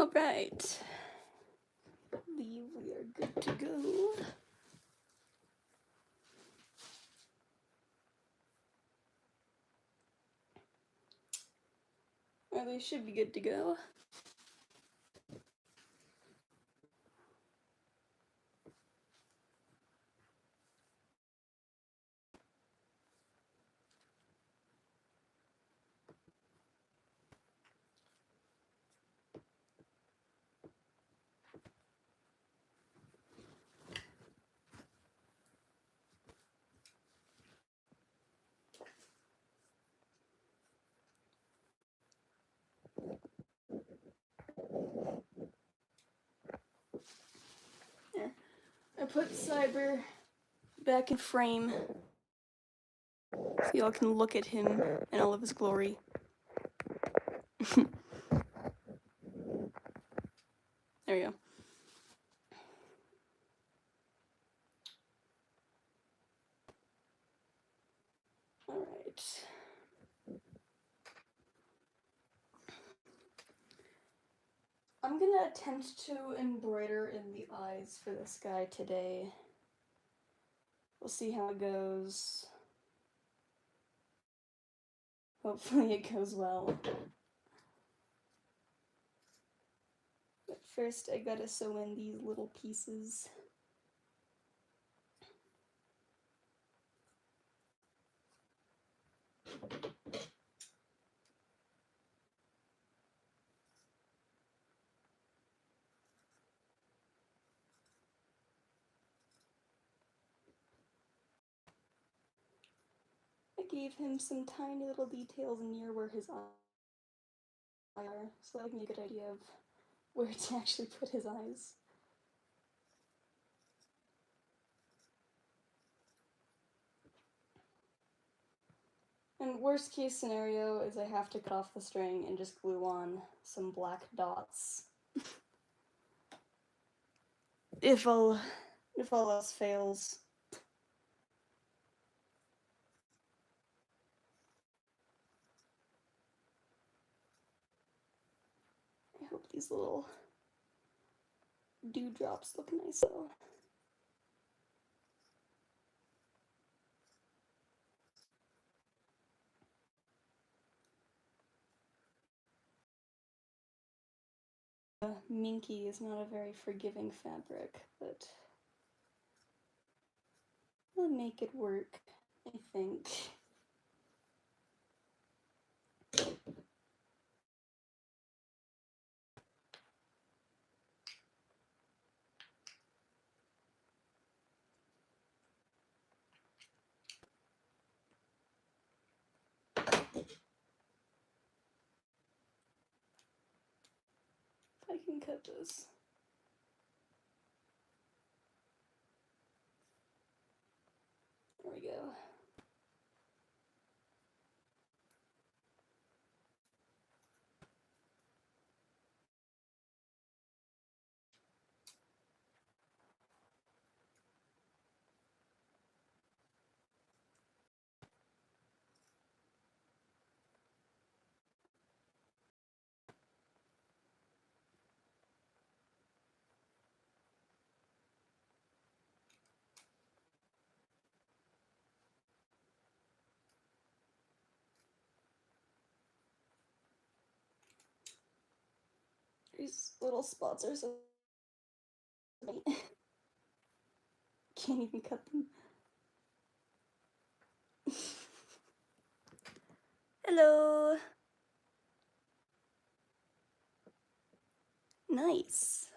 Alright. I believe we are good to go. Or they should be good to go. Yeah. I put Cyber back in frame so y'all can look at him in all of his glory. There we go. Alright. I'm gonna attempt to embroider in the eyes for this guy today. We'll see how it goes. Hopefully it goes well. But first I gotta sew in these little pieces. I gave him some tiny little details near where his eyes are, so that I can get a good idea of where to actually put his eyes. And worst case scenario is I have to cut off the string and just glue on some black dots. if all else fails. I hope these little dewdrops look nice though. Minky is not a very forgiving fabric, but I'll make it work, I think. I can cut this. There we go. These little spots are so funny. Can't even cut them. Hello. Nice.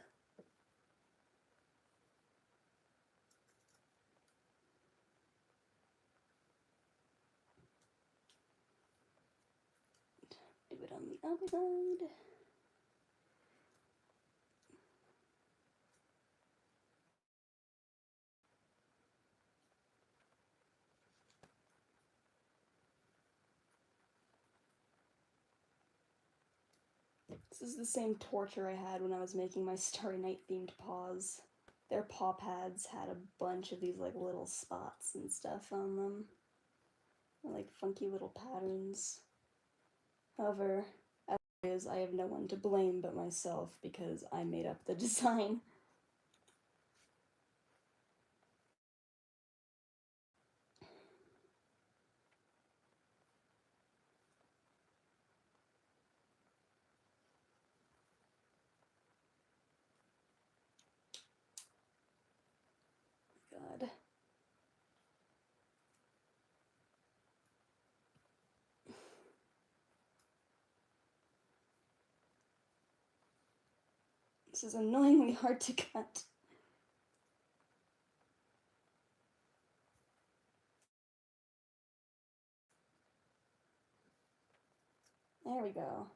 Leave it on the outside. This is the same torture I had when I was making my Starry Night themed paws. Their paw pads had a bunch of these like little spots and stuff on them. Like funky little patterns. However, as is I have no one to blame but myself because I made up the design. God. This is annoyingly hard to cut. There we go.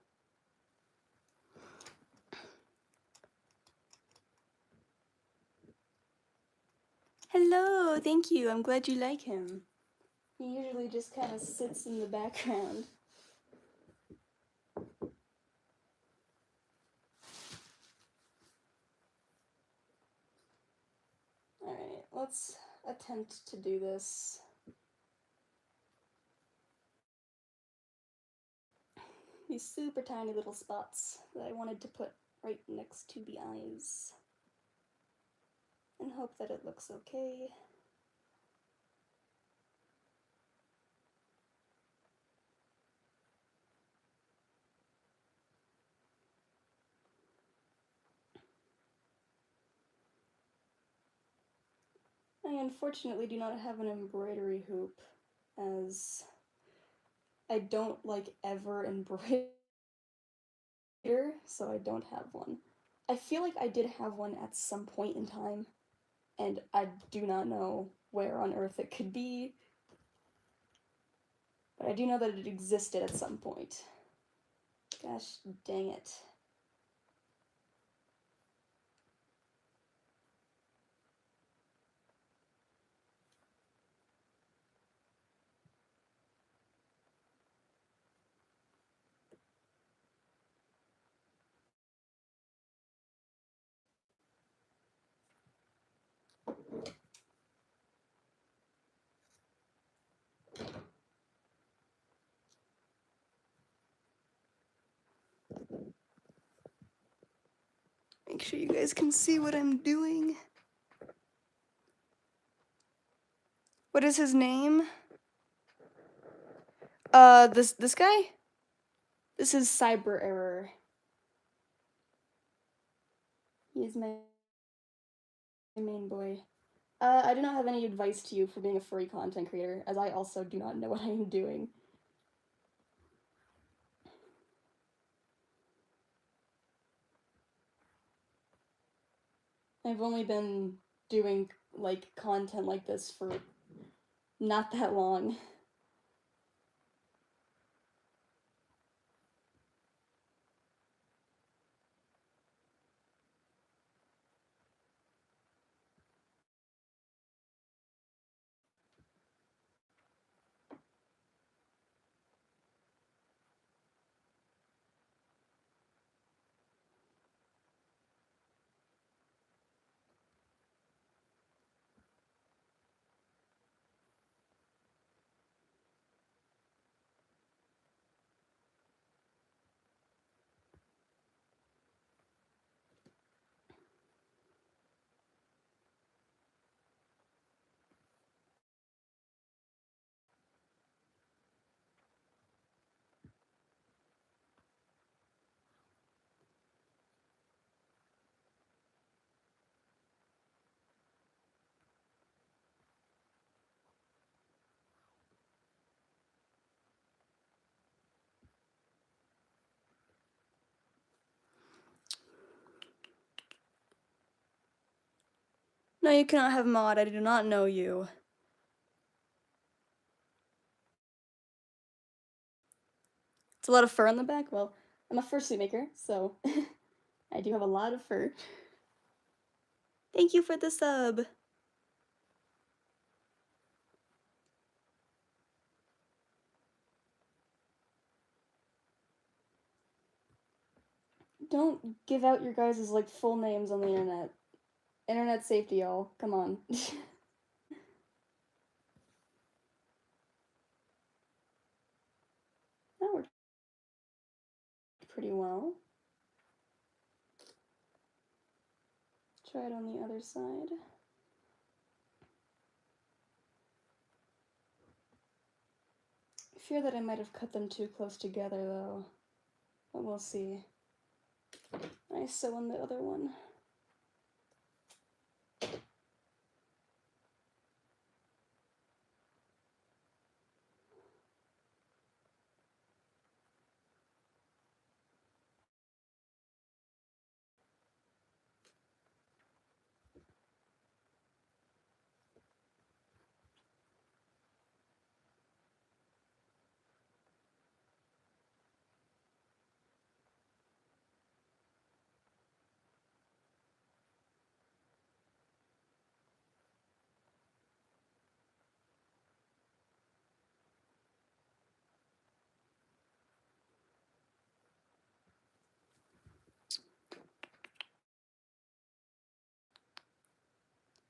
Hello, thank you. I'm glad you like him. He usually just kind of sits in the background. Alright, let's attempt to do this. These super tiny little spots that I wanted to put right next to the eyes. And hope that it looks okay. I unfortunately do not have an embroidery hoop, as I don't like ever embroider, so I don't have one. I feel like I did have one at some point in time, and I do not know where on earth it could be, but I do know that it existed at some point. Gosh dang it. Make sure you guys can see what I'm doing. What is his name? This guy? This is CyberError. He is my main boy. I do not have any advice to you for being a furry content creator, as I also do not know what I am doing. I've only been doing, like, content like this for not that long. No, you cannot have mod. I do not know you. It's a lot of fur on the back. Well, I'm a fursuit maker, so I do have a lot of fur. Thank you for the sub. Don't give out your guys' like full names on the internet. Internet safety, y'all. Come on. That worked pretty well. Try it on the other side. I fear that I might have cut them too close together though, but we'll see. I sew on the other one.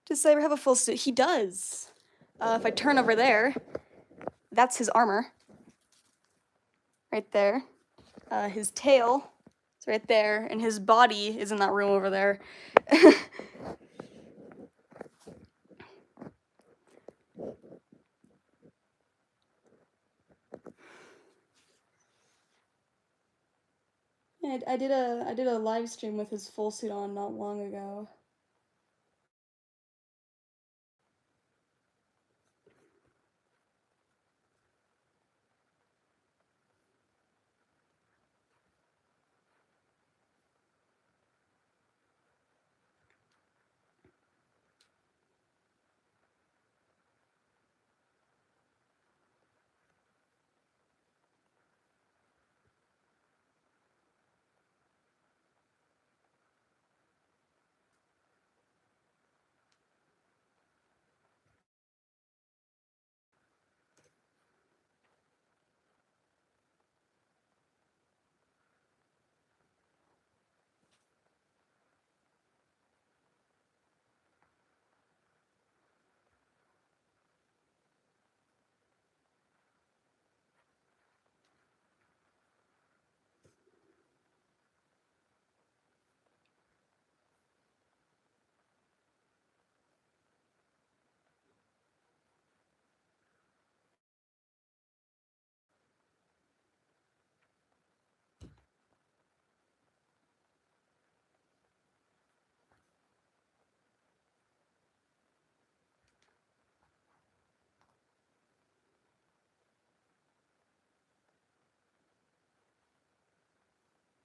Does Cyber have a full suit? He does. If I turn over there, that's his armor. Right there. His tail is right there, and his body is in that room over there. Yeah, I did a live stream with his full suit on not long ago.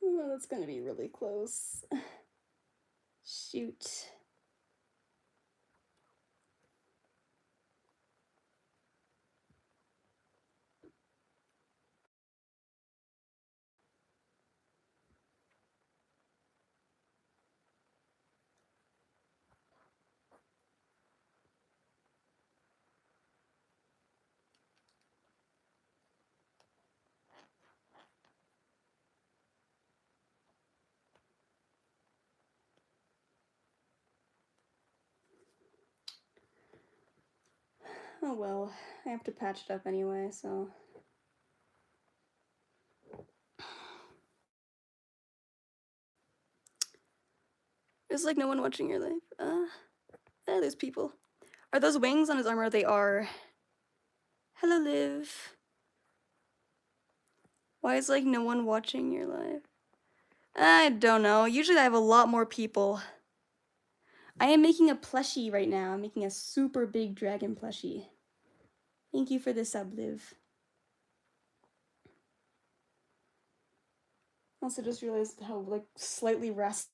Oh, that's gonna be really close. Shoot. Oh well, I have to patch it up anyway, so. There's like no one watching your live. There's people. Are those wings on his armor? They are. Hello, Liv. Why is like no one watching your live? I don't know. Usually I have a lot more people. I am making a plushie right now. I'm making a super big dragon plushie. Thank you for the sub, Liv. Also just realized how like slightly raspy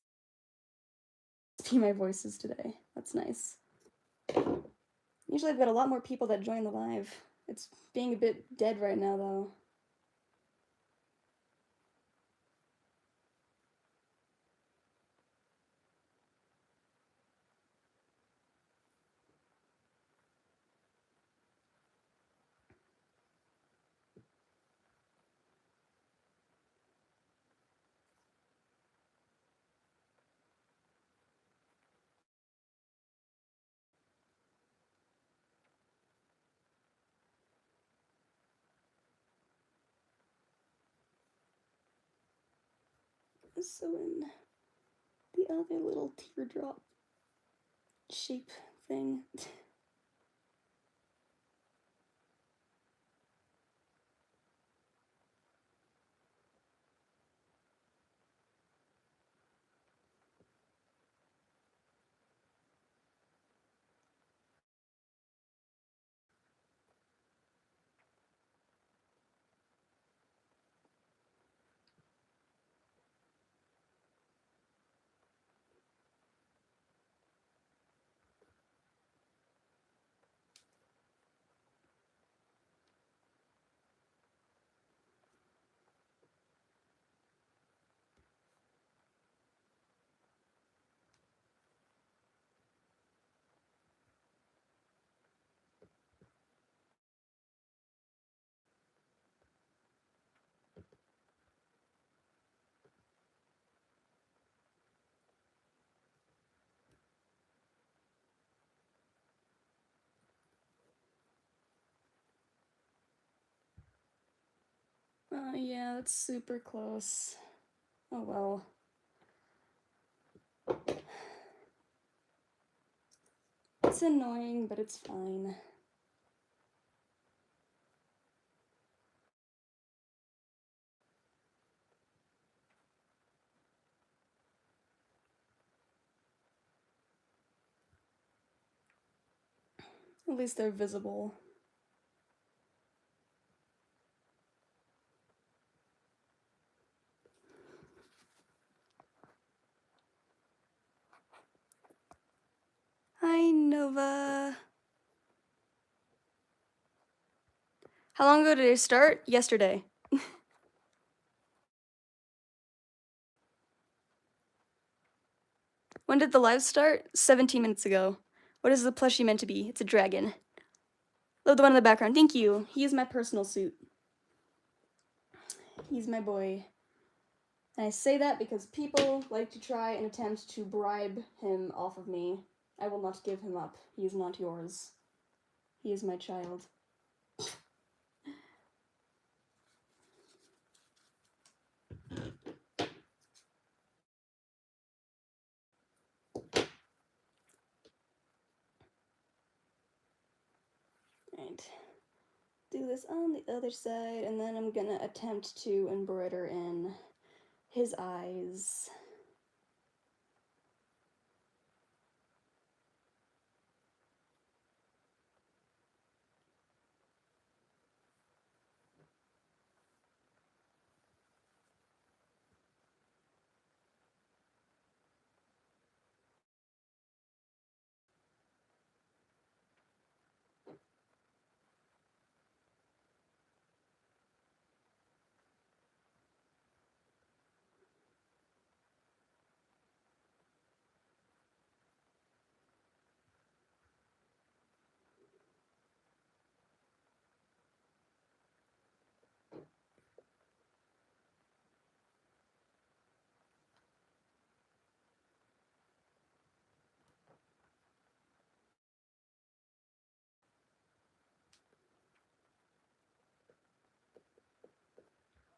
my voice is today. That's nice. Usually I've got a lot more people that join the live. It's being a bit dead right now though. So in the other little teardrop shape thing. Oh yeah, that's super close. Oh well. It's annoying, but it's fine. At least they're visible. Hi, Nova. How long ago did it start? Yesterday. When did the live start? 17 minutes ago. What is the plushie meant to be? It's a dragon. Oh, the one in the background. Thank you. He is my personal suit. He's my boy. And I say that because people like to try and attempt to bribe him off of me. I will not give him up. He is not yours. He is my child. Right. Do this on the other side, and then I'm gonna attempt to embroider in his eyes.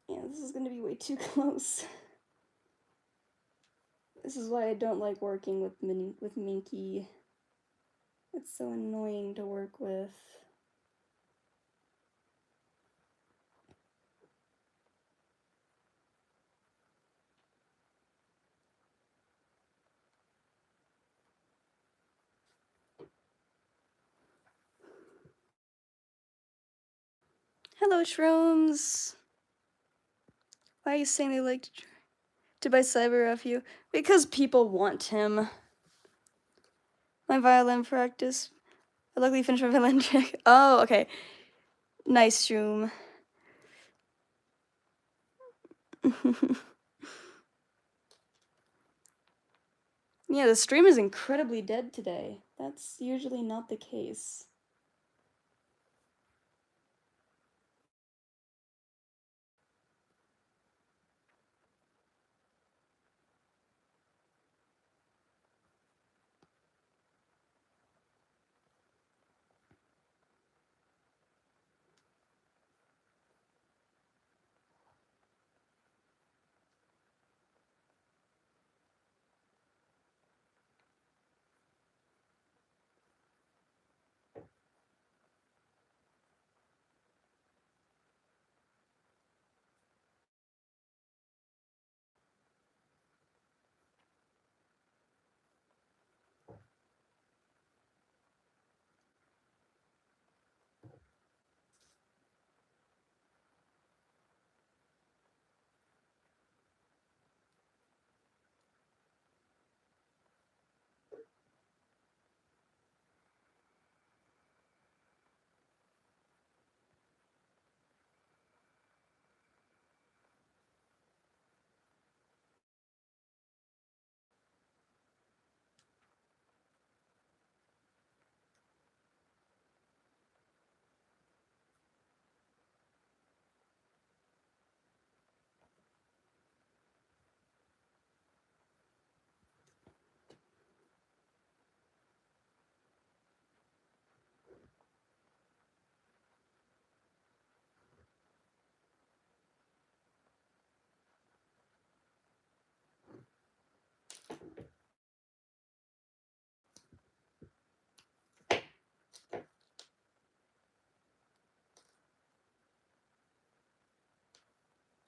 Yeah, this is gonna be way too close. This is why I don't like working with Minky. It's so annoying to work with. Hello, shrooms. Why are you saying they like to buy CyberError? Because people want him. My violin practice. I luckily finished my violin check. Oh, okay. Nice, shroom. Yeah, the stream is incredibly dead today. That's usually not the case.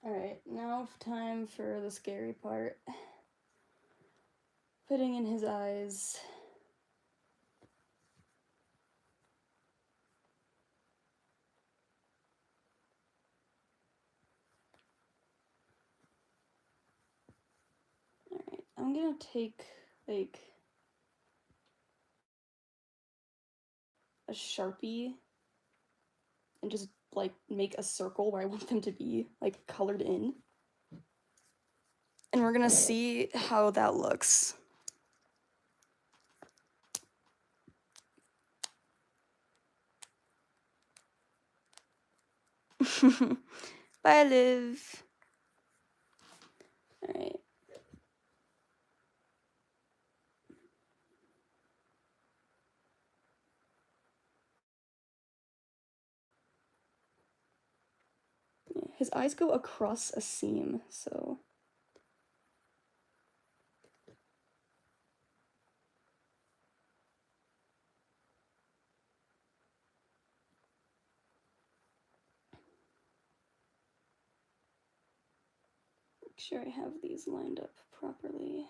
Alright, now time for the scary part. Putting in his eyes. Alright, I'm gonna take, like, a Sharpie and just, like, make a circle where I want them to be, like, colored in. And we're gonna see how that looks. Bye, Liv. Alright. Yeah, his eyes go across a seam, so... Make sure I have these lined up properly.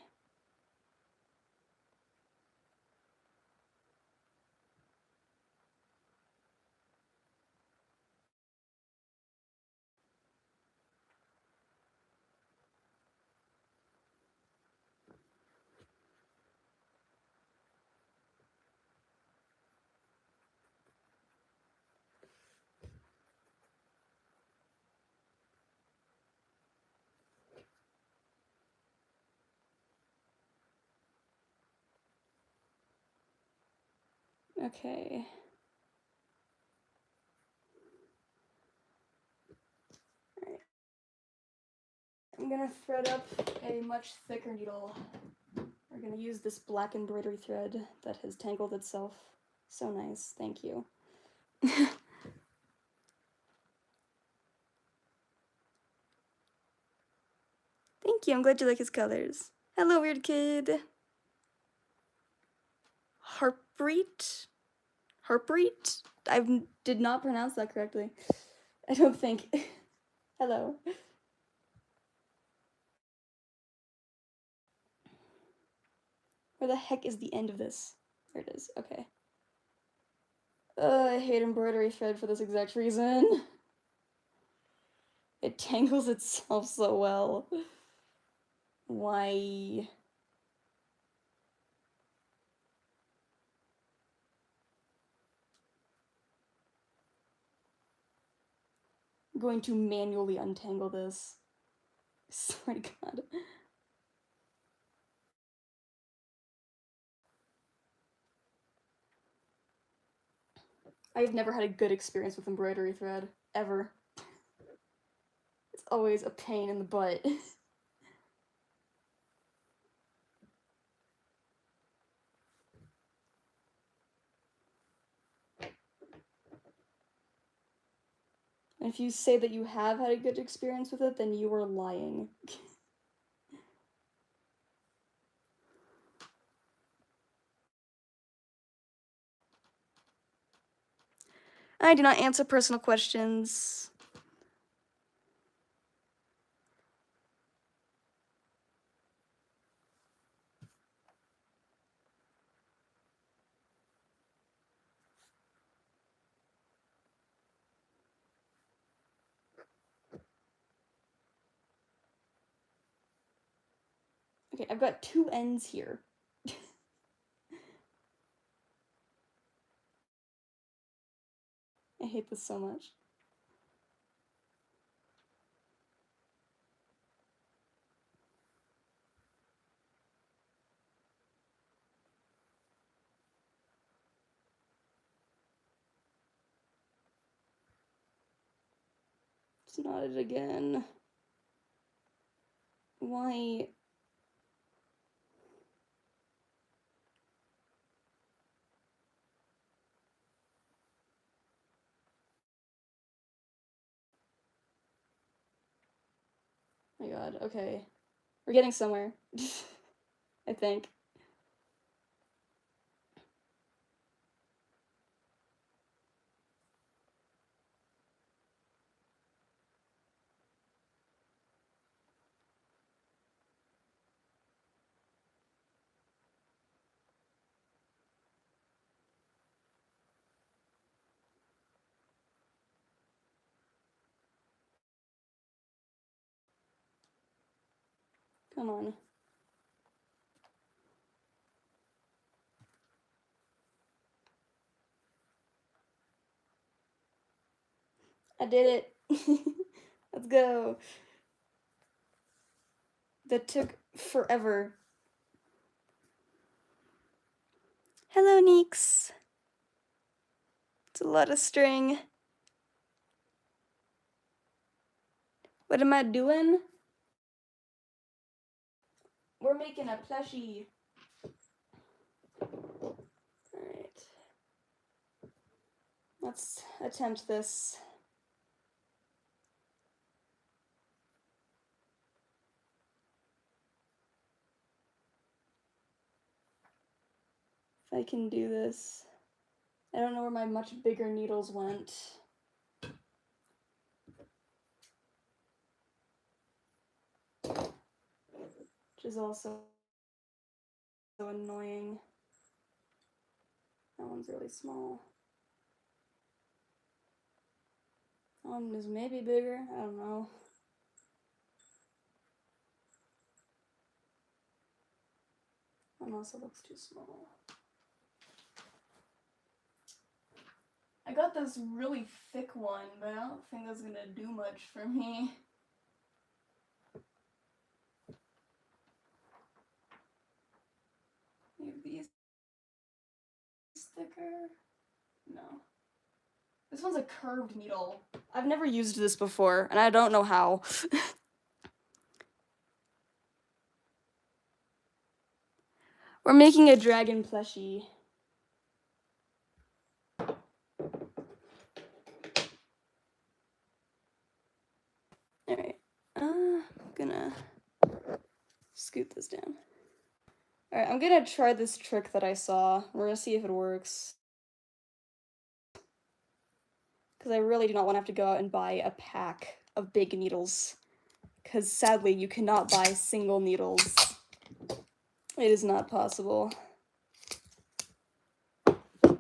Okay. Alright. I'm gonna thread up a much thicker needle. We're gonna use this black embroidery thread that has tangled itself. So nice, thank you. Thank you, I'm glad you like his colors. Hello, weird kid. Harpreet? Harpreet? I did not pronounce that correctly. I don't think. Hello. Where the heck is the end of this? There it is, okay. I hate embroidery thread for this exact reason. It tangles itself so well. Why? I'm going to manually untangle this. I swear to God. I've never had a good experience with embroidery thread, ever. It's always a pain in the butt. And if you say that you have had a good experience with it, then you are lying. I do not answer personal questions. Okay, I've got two ends here. I hate this so much. It's not it again. Why? My God, okay. We're getting somewhere. I think. Come on. I did it. Let's go. That took forever. Hello, Neeks. It's a lot of string. What am I doing? We're making a plushie. Alright. Let's attempt this. If I can do this. I don't know where my much bigger needles went. Which is also so annoying. That one's really small. That one is maybe bigger, I don't know. That one also looks too small. I got this really thick one, but I don't think that's gonna do much for me. Maybe these thicker? No. This one's a curved needle. I've never used this before, and I don't know how. We're making a dragon plushie. Alright, I'm gonna scoot this down. Alright, I'm gonna try this trick that I saw. We're gonna see if it works. Because I really do not want to have to go out and buy a pack of big needles. Because sadly, you cannot buy single needles. It is not possible. And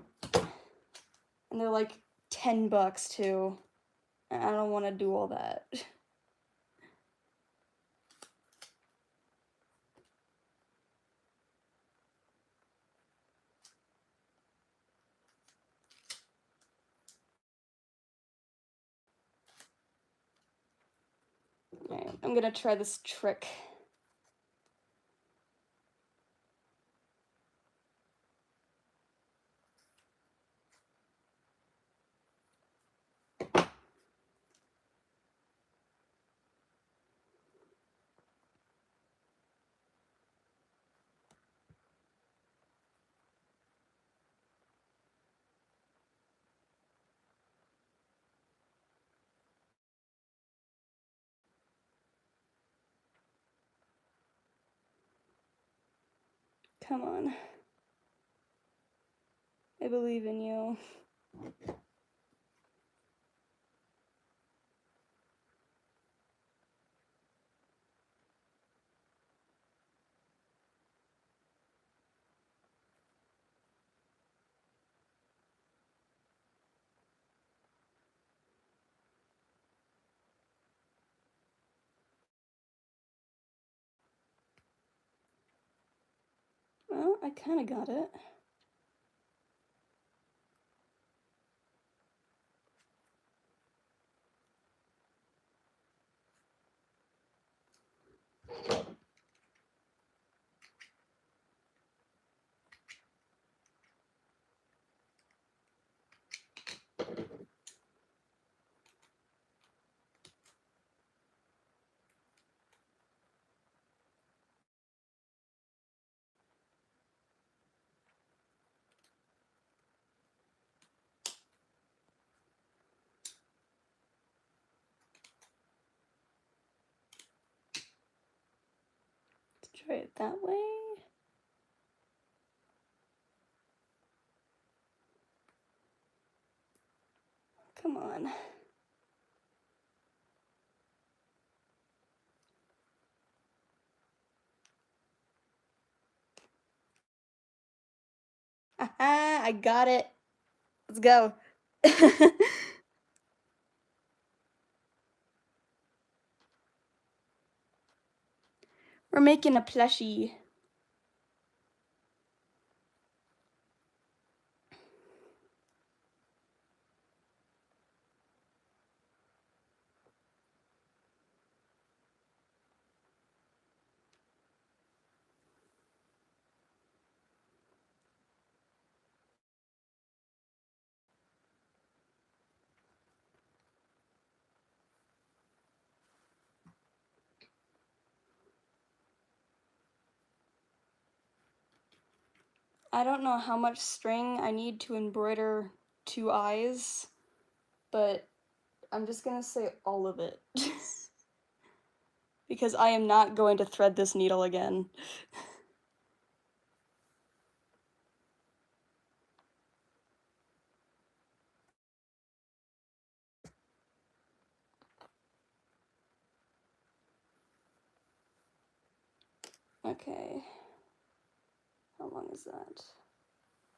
they're like $10 too. And I don't want to do all that. Alright, I'm gonna try this trick. Come on. I believe in you. Well, I kind of got it. Let's try it that way. Come on. Aha, I got it. Let's go. We're making a plushie. I don't know how much string I need to embroider 2 eyes, but I'm just gonna say all of it. Because I am not going to thread this needle again. Okay. How long is that?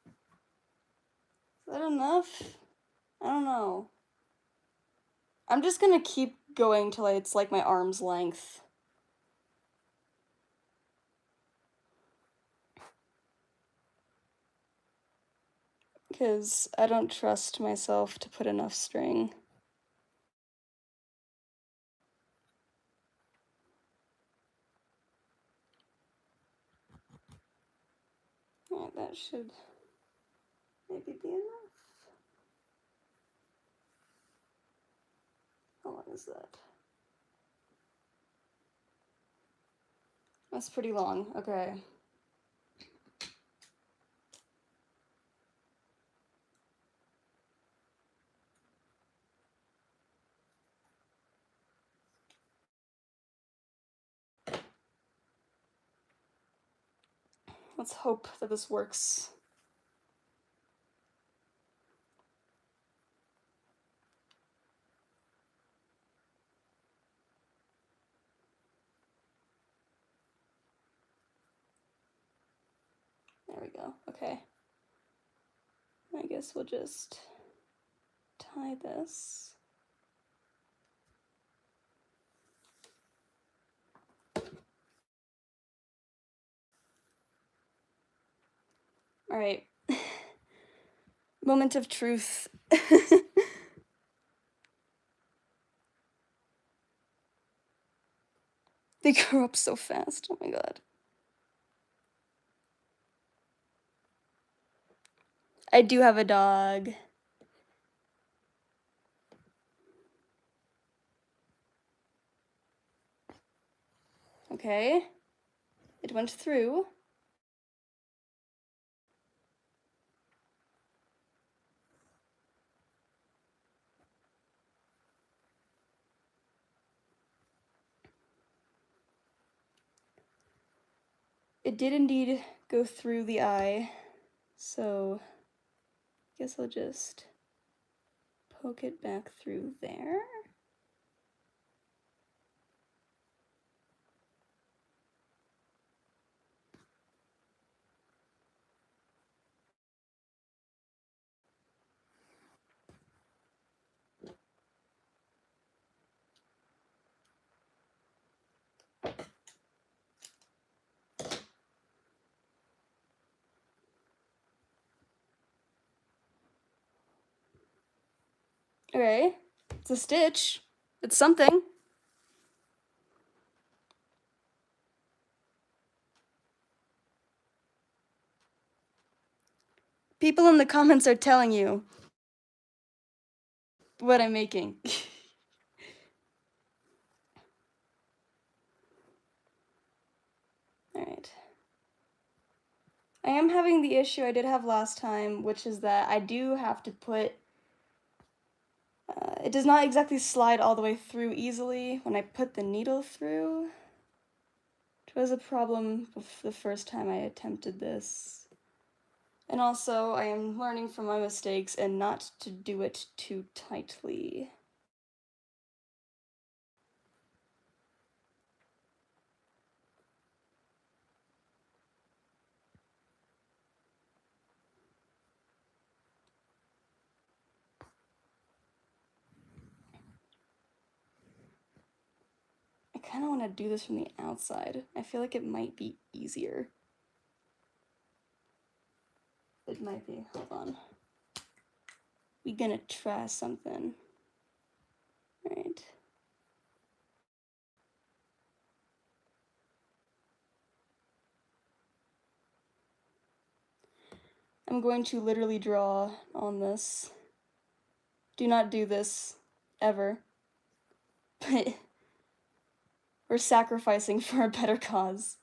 Is that enough? I don't know. I'm just gonna keep going till it's like my arm's length. Because I don't trust myself to put enough string. Alright, that should maybe be enough. How long is that? That's pretty long, okay. Let's hope that this works. There we go, okay. I guess we'll just tie this. Alright. Moment of truth. They grow up so fast, oh my god. I do have a dog. Okay. It went through. It did indeed go through the eye, so I guess I'll just poke it back through there. Okay, it's a stitch. It's something. People in the comments are telling you what I'm making. Alright. I am having the issue I did have last time, which is that I do have to put... it does not exactly slide all the way through easily when I put the needle through, which was a problem the first time I attempted this. And also, I am learning from my mistakes and not to do it too tightly. I kind of want to do this from the outside. I feel like it might be easier. It might be. Hold on. We gonna try something. All right. I'm going to literally draw on this. Do not do this ever. But we're sacrificing for a better cause.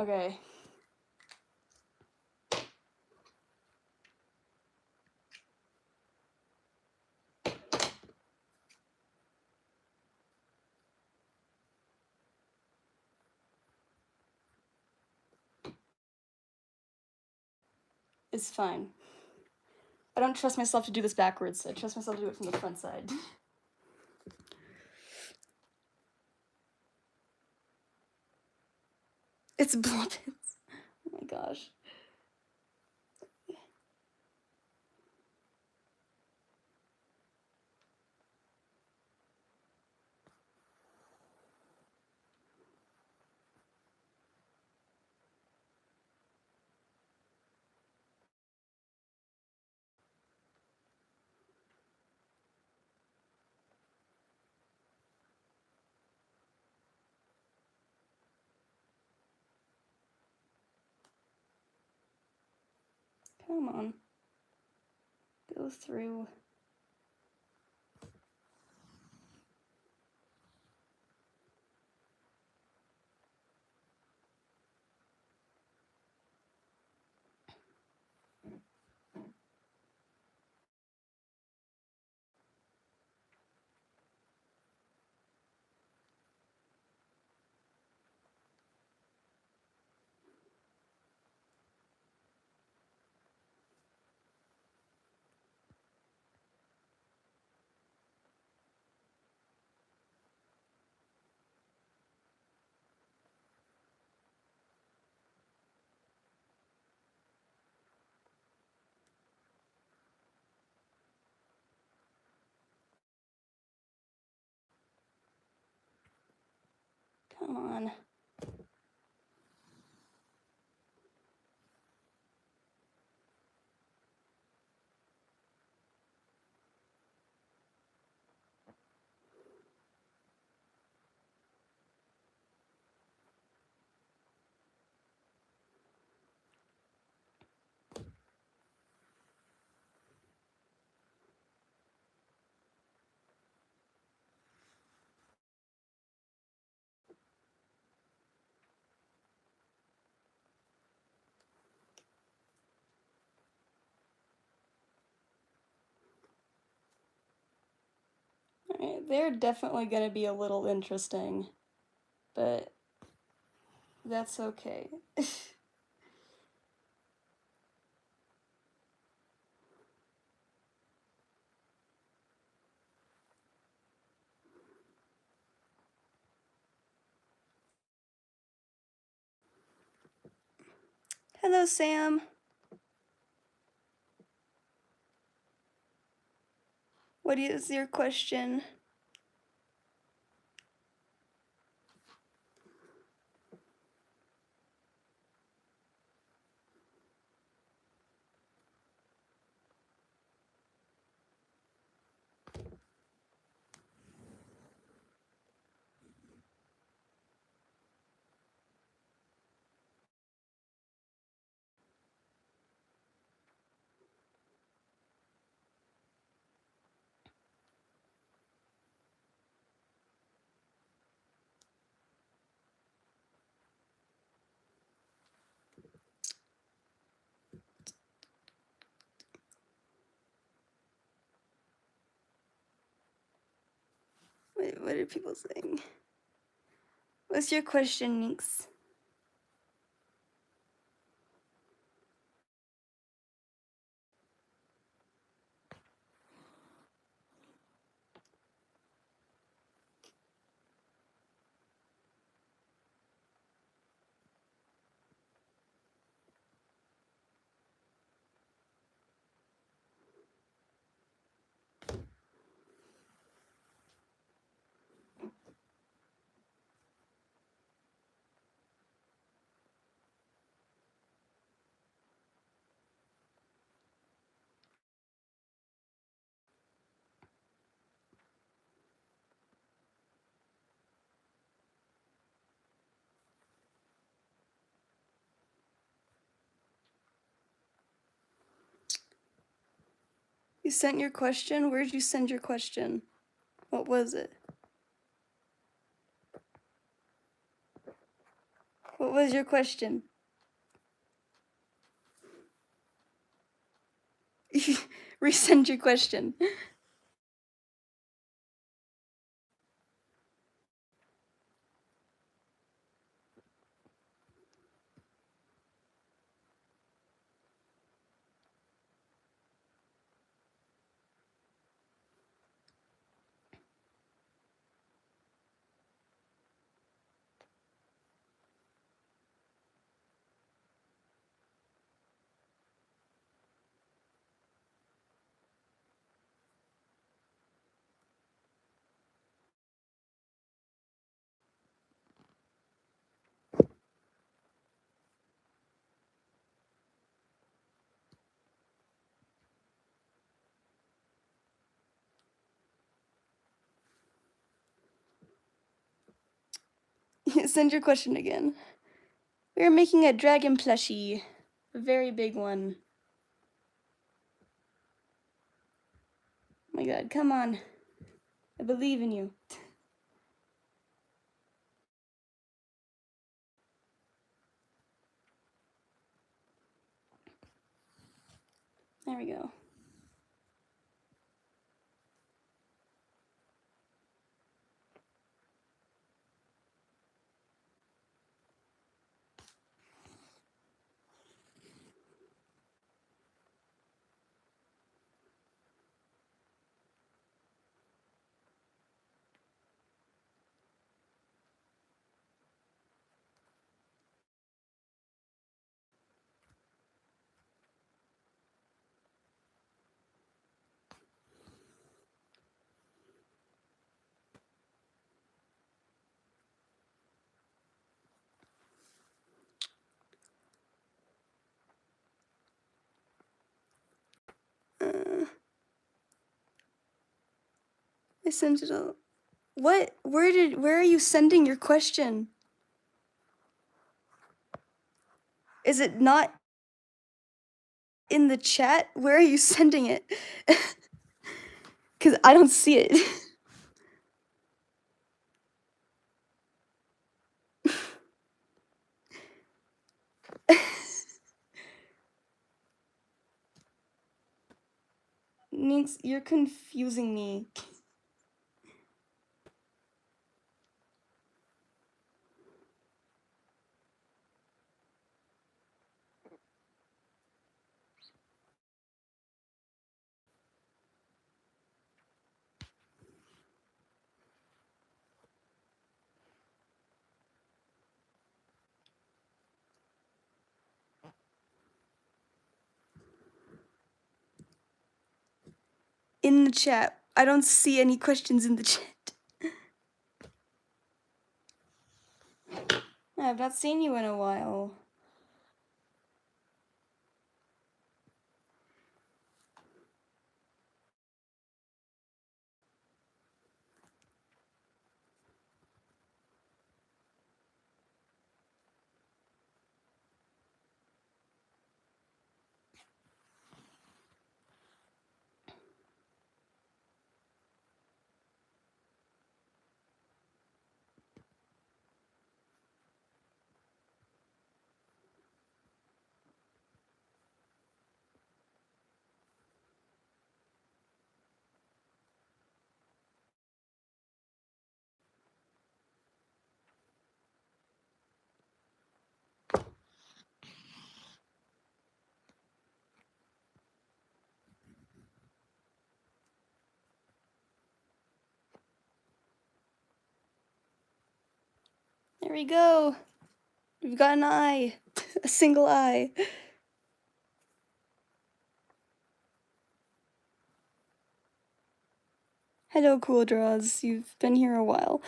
Okay. It's fine. I don't trust myself to do this backwards. I trust myself to do it from the front side. It's blobbins. Oh my gosh. Come on. Go through. Come on. Alright, they're definitely gonna be a little interesting, but that's okay. Hello, Sam. What is your question? Wait, what are people saying? What's your question, Nix? You sent your question? Where did you send your question? What was it? What was your question? Resend your question. Send your question again. We are making a dragon plushie. A very big one. Oh my god, come on. I believe in you. There we go. I sent it all. What? Where are you sending your question? Is it not in the chat? Where are you sending it? Cause I don't see it. Ninx, you're confusing me. In the chat. I don't see any questions in the chat. I've not seen you in a while. There we go. We've got an eye. A single eye. Hello, Cool Draws. You've been here a while.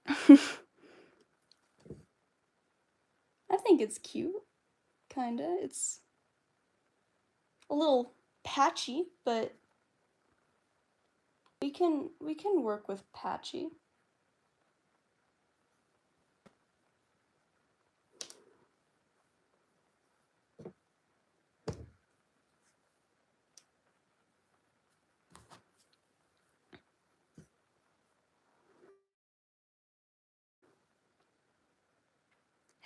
I think it's cute. Kinda. It's a little patchy, but we can work with patchy.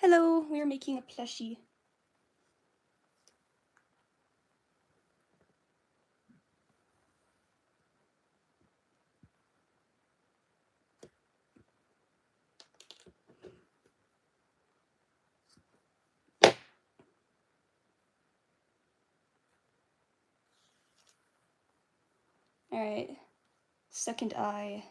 Hello, we are making a plushie. Alright, second eye.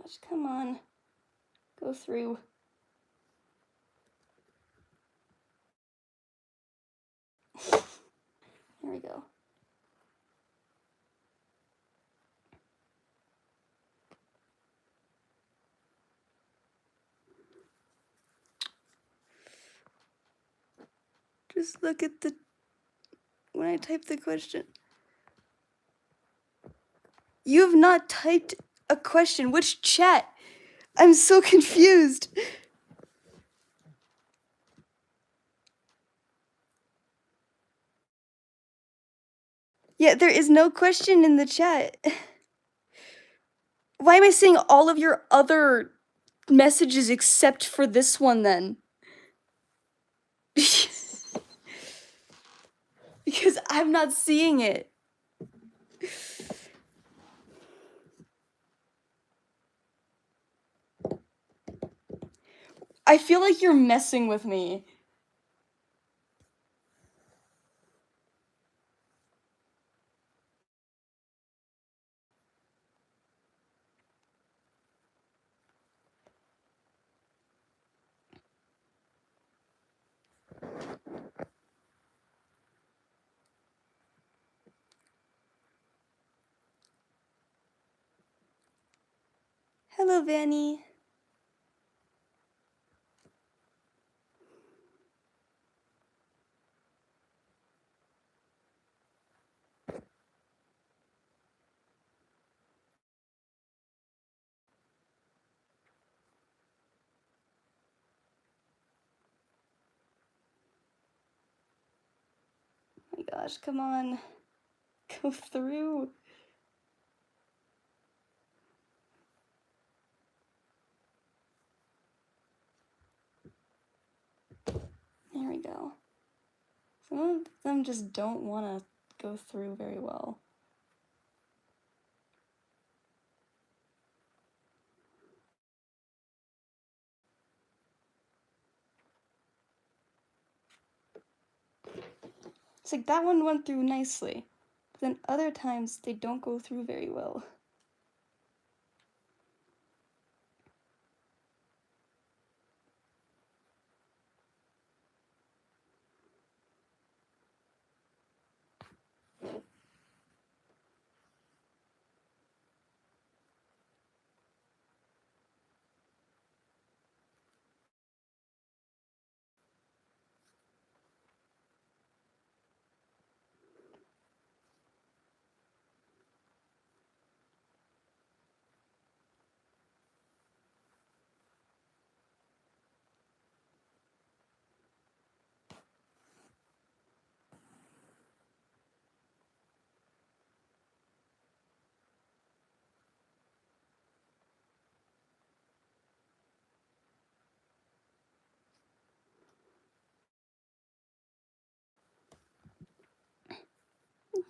Gosh, come on. Go through. There we go. Just look at the, when I type the question. You have not typed a question. Which chat? I'm so confused. Yeah, there is no question in the chat. Why am I seeing all of your other messages except for this one then? Because I'm not seeing it. I feel like you're messing with me. Hello, Vanny. Oh my gosh, come on. Go through. There we go. Some of them just don't want to go through very well. It's like that one went through nicely, but then other times they don't go through very well.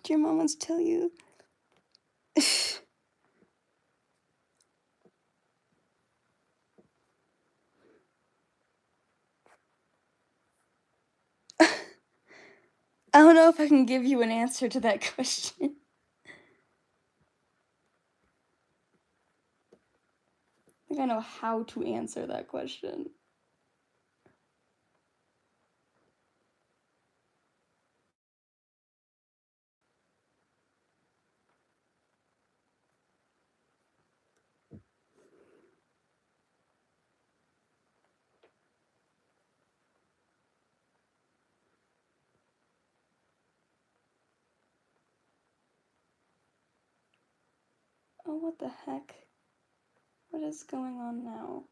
Do your mom wants to tell you? I don't know if I can give you an answer to that question. I think I know how to answer that question. Oh, what the heck? What is going on now?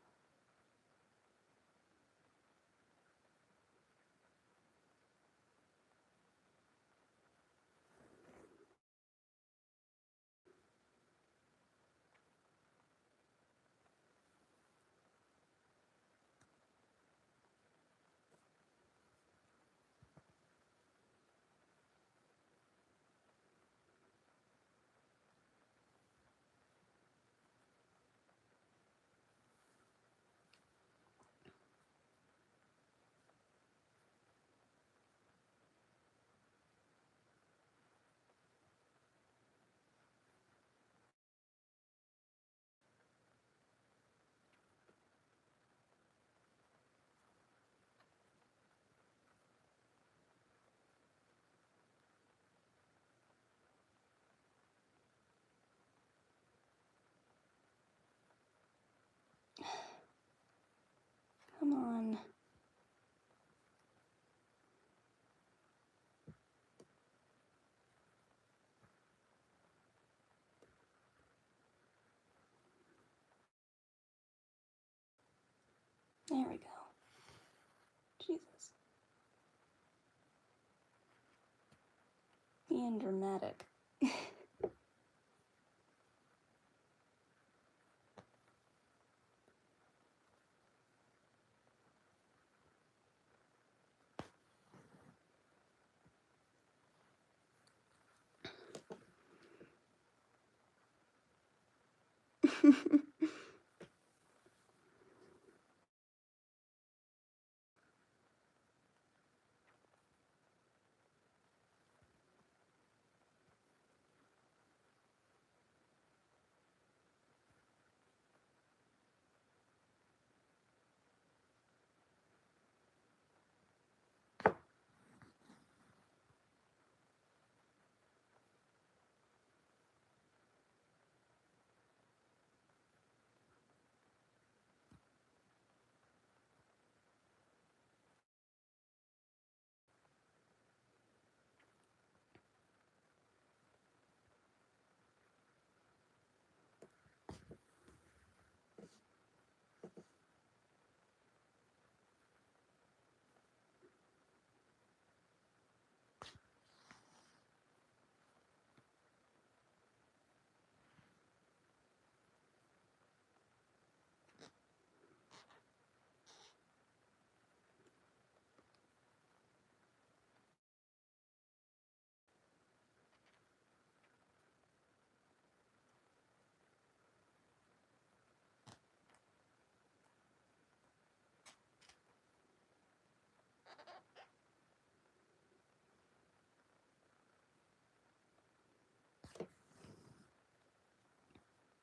Come on. There we go. Jesus. Being dramatic.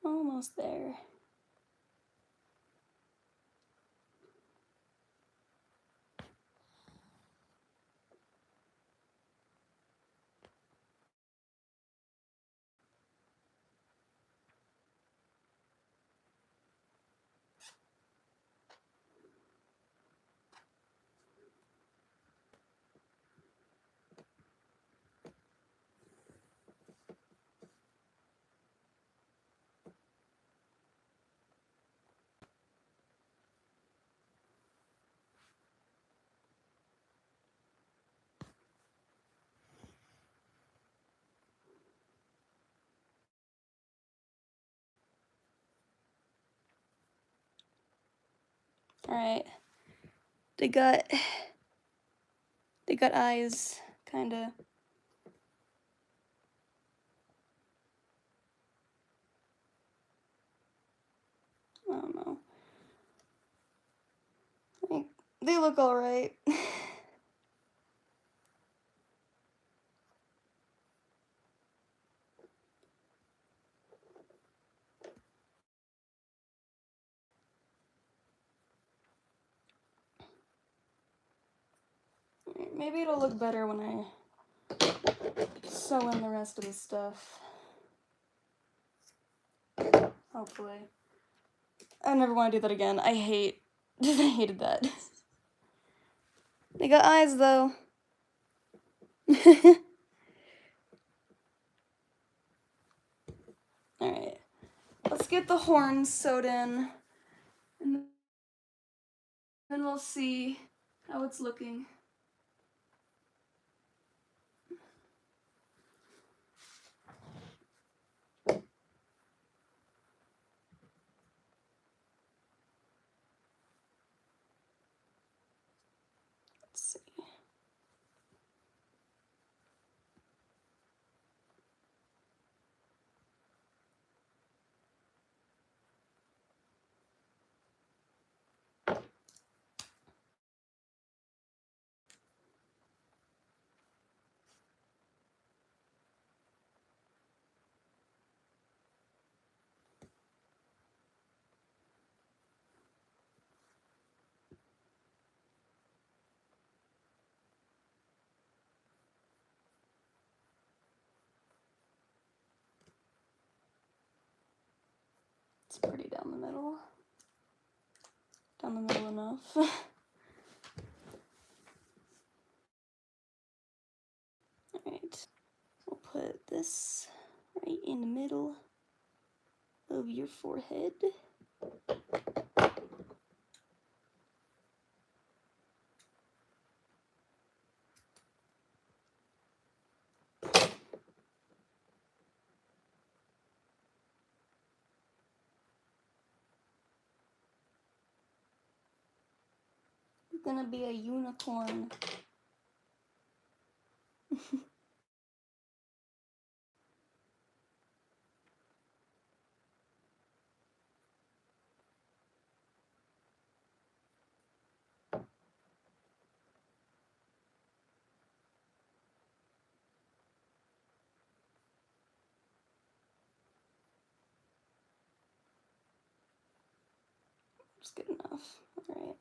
Almost there. Alright. They got eyes, kinda. I don't know. Like, they look alright. Maybe it'll look better when I sew in the rest of the stuff. Hopefully. I never want to do that again. I hated that. They got eyes though. Alright. Let's get the horns sewed in. And then we'll see how it's looking. Let's see. It's pretty down the middle. Down the middle enough. Alright. We'll put this right in the middle of your forehead. You're gonna be a unicorn. It's good enough. Alright.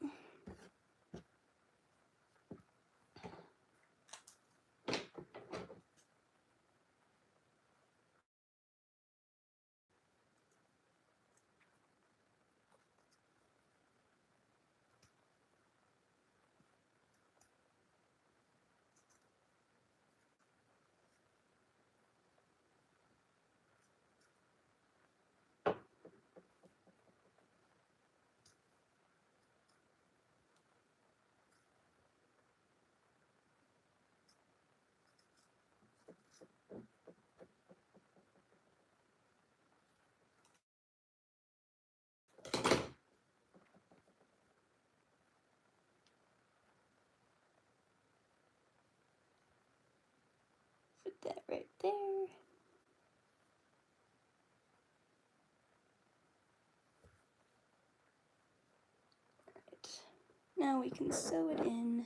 Put that right there. Right. Now we can sew it in.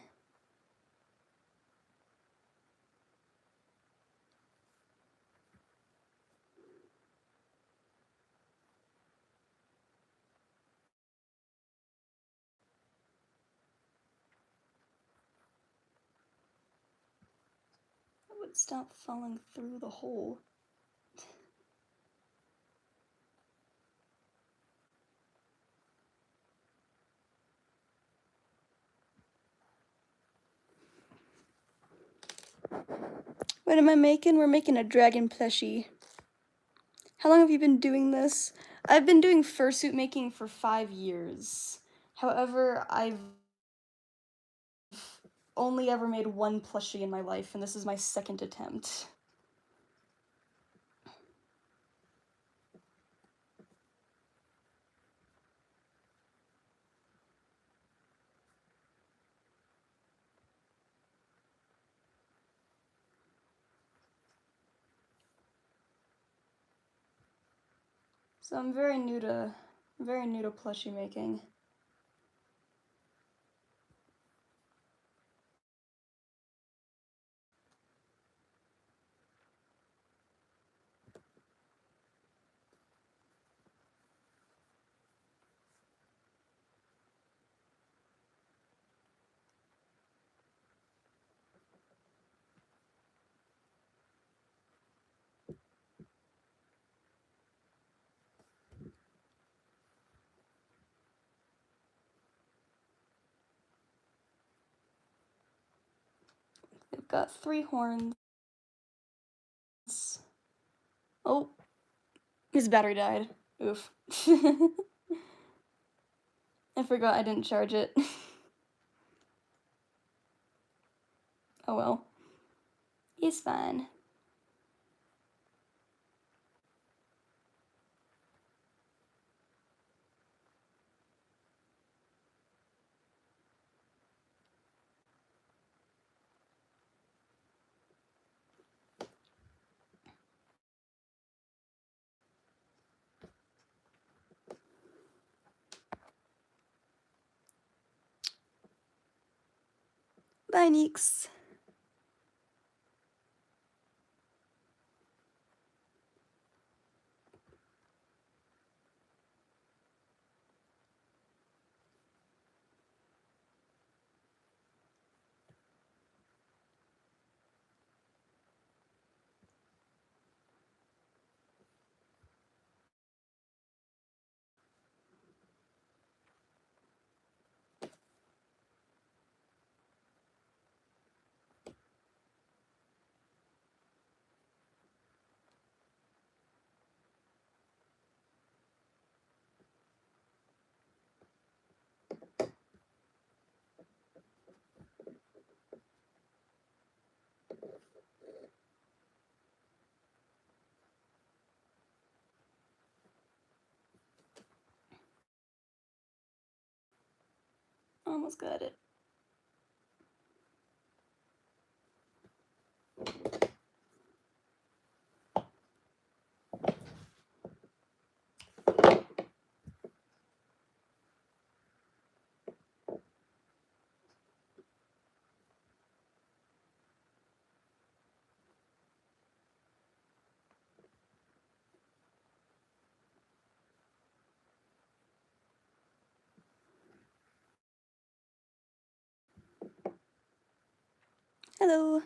It would stop falling through the hole. What am I making? We're making a dragon plushie. How long have you been doing this? I've been doing fursuit making for 5 years. However, I've only ever made one plushie in my life, and this is my second attempt. So I'm very new to plushie making. got 3 horns. Oh, his battery died. Oof. I forgot I didn't charge it. Oh well. He's fine. Bye, Neeks. Almost got it. Hello.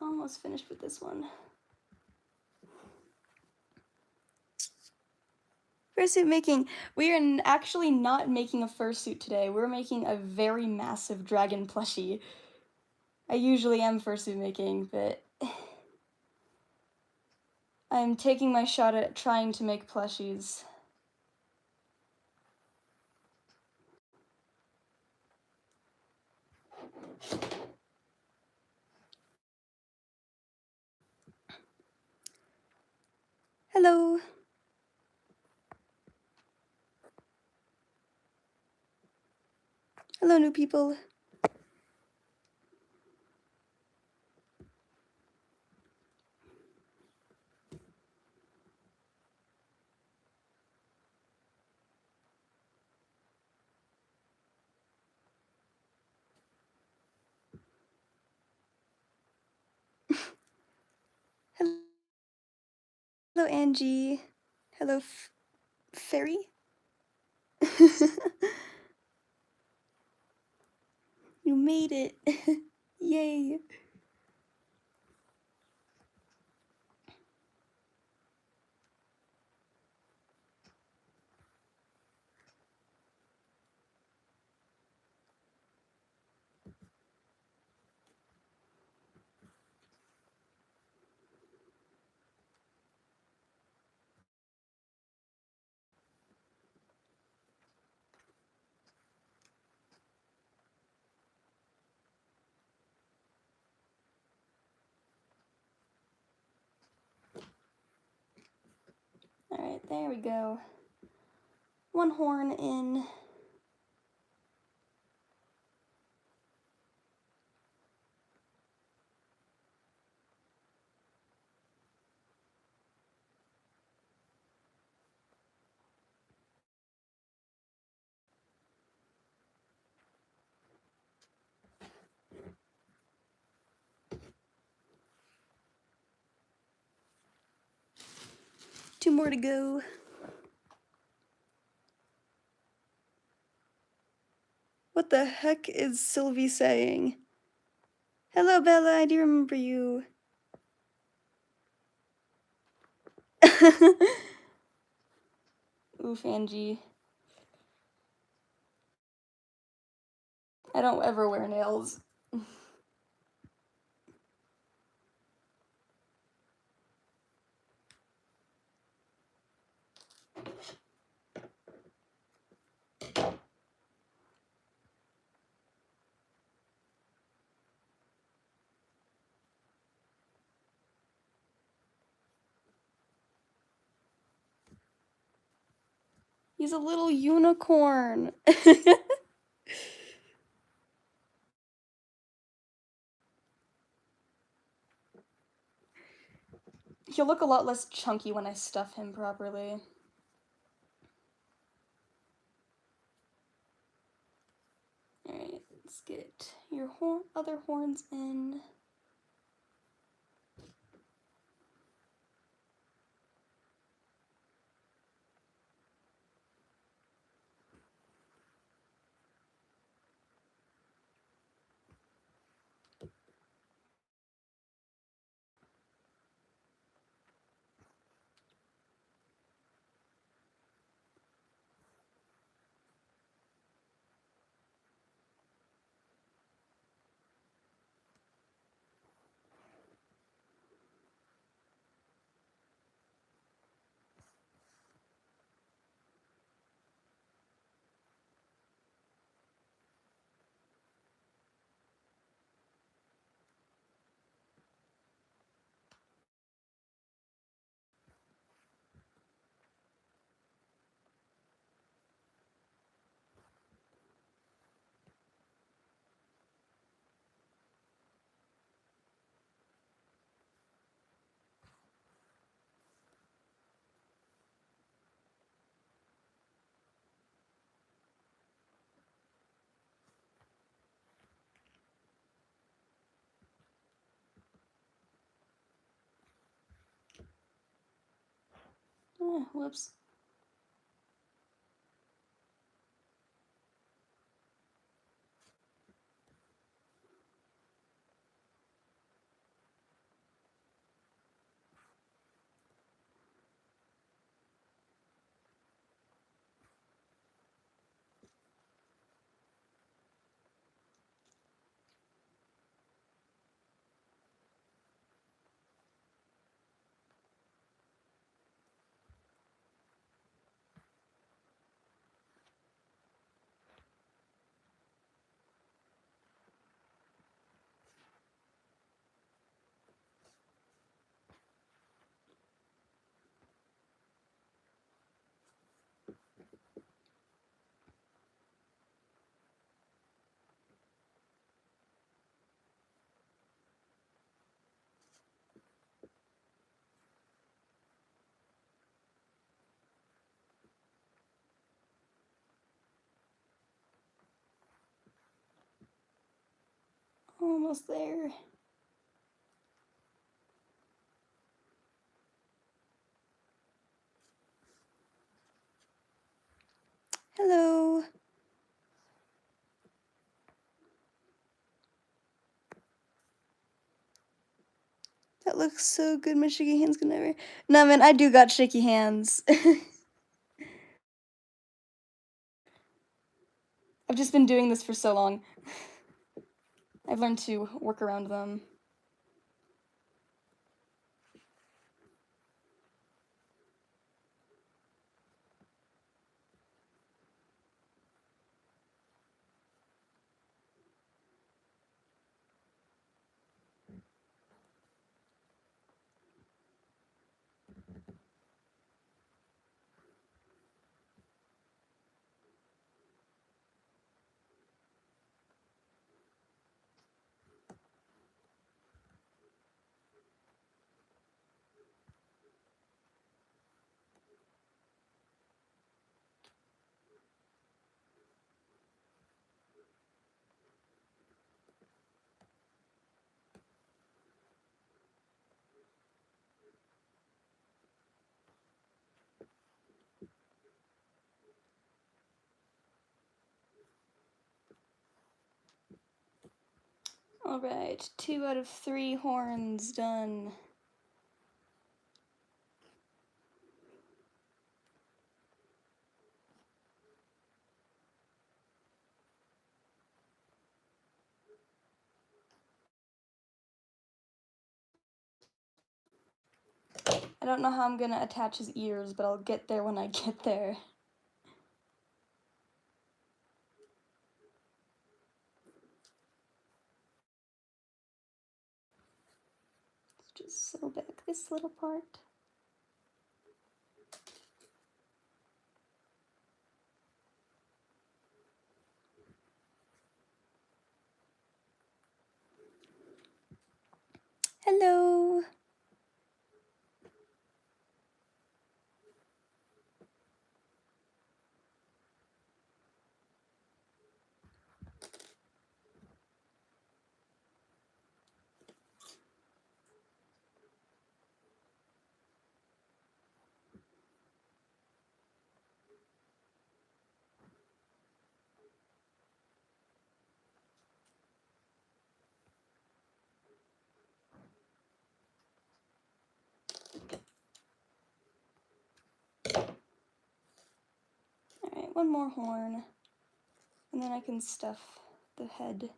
Almost finished with this one. Fursuit making. We are actually not making a fursuit today. We're making a very massive dragon plushie. I usually am fursuit making, but I'm taking my shot at trying to make plushies. Hello. Hello, new people. Hello, Angie. Hello, Fairy. You made it. Yay. Alright, there we go. One horn in. Two more to go. What the heck is Sylvie saying? Hello, Bella, I do remember you. Oof, Angie. I don't ever wear nails. He's a little unicorn. He'll look a lot less chunky when I stuff him properly. Alright, let's get your other horns in. Oh, whoops. Almost there. Hello. That looks so good. My shaky hands can never. Nah, man, I do got shaky hands. I've just been doing this for so long. I've learned to work around them. Alright, 2 out of 3 horns done. I don't know how I'm gonna attach his ears, but I'll get there when I get there. Let's just sew back this little part. Hello! Alright, one more horn, and then I can stuff the head.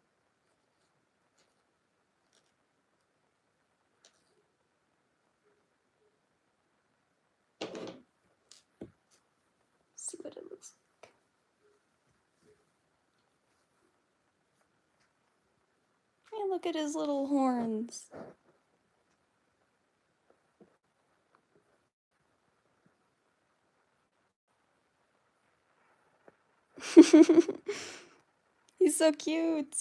See what it looks like. Hey, look at his little horns. He's so cute.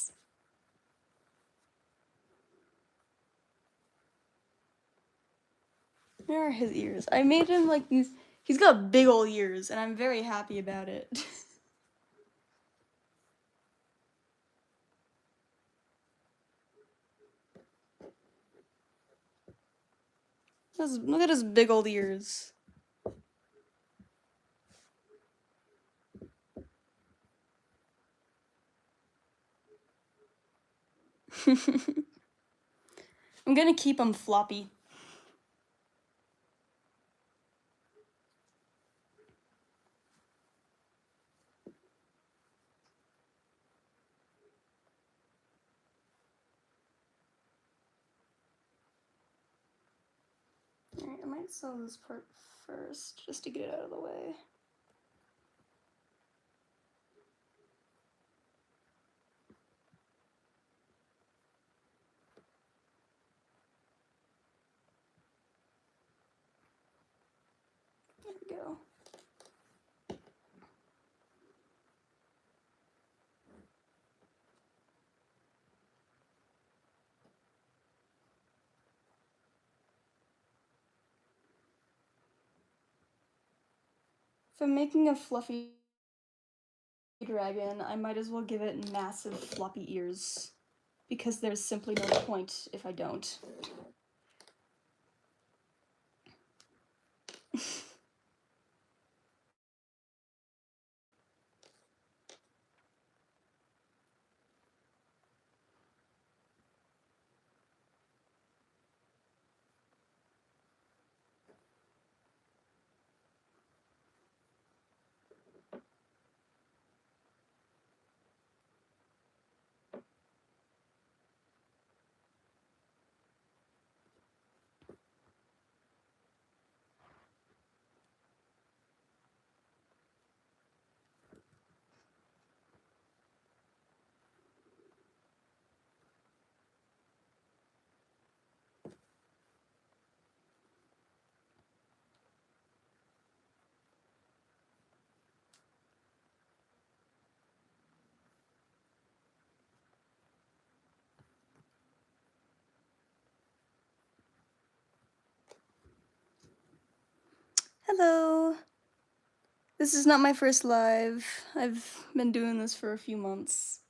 Where are his ears? I made him like these. He's got big old ears, and I'm very happy about it. Look at his big old ears. I'm gonna keep him floppy. Alright, I might sew this part first, just to get it out of the way. There we go. If I'm making a fluffy dragon, I might as well give it massive floppy ears, because there's simply no point if I don't. Hello! This is not my first live. I've been doing this for a few months.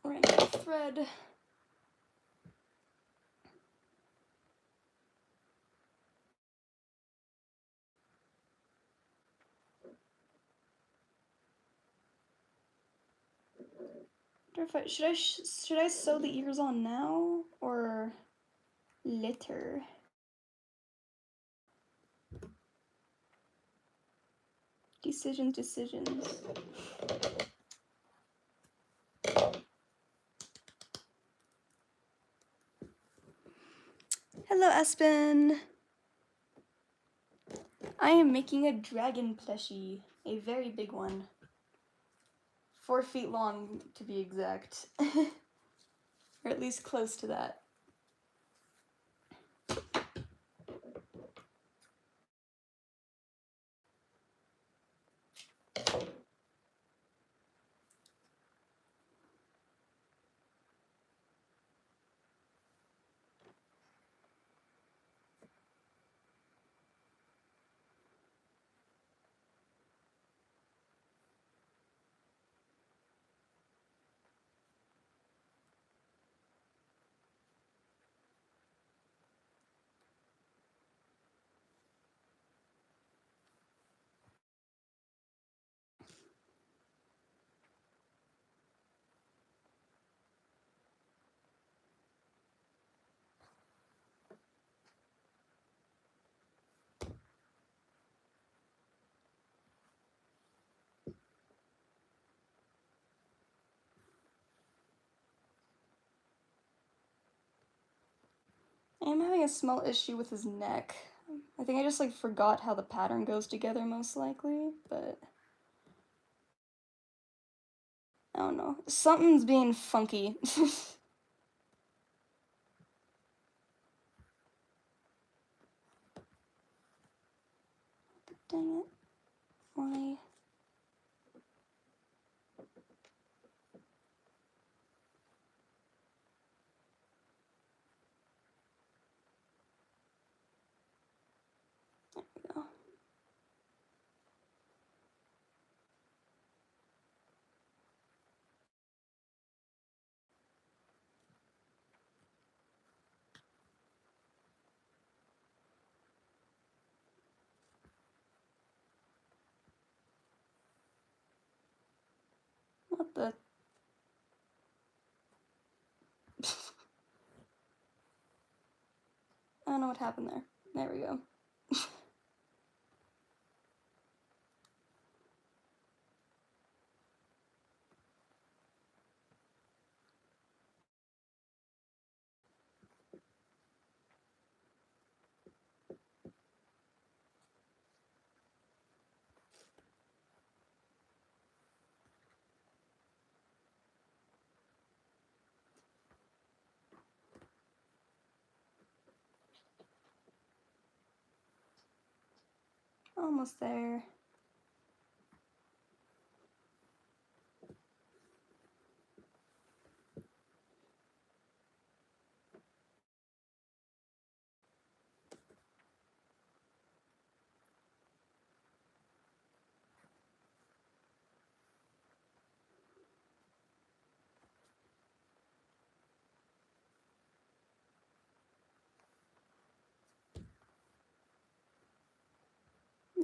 Random thread. Should I sew the ears on now or later? Decisions. Hello, Espen. I am making a dragon plushie, a very big one. 4 feet long, to be exact. Or at least close to that. I am having a small issue with his neck. I think I just like forgot how the pattern goes together most likely, but I don't know. Something's being funky. Dang it. Why? There we go. What the? I don't know what happened there. There we go. Almost there.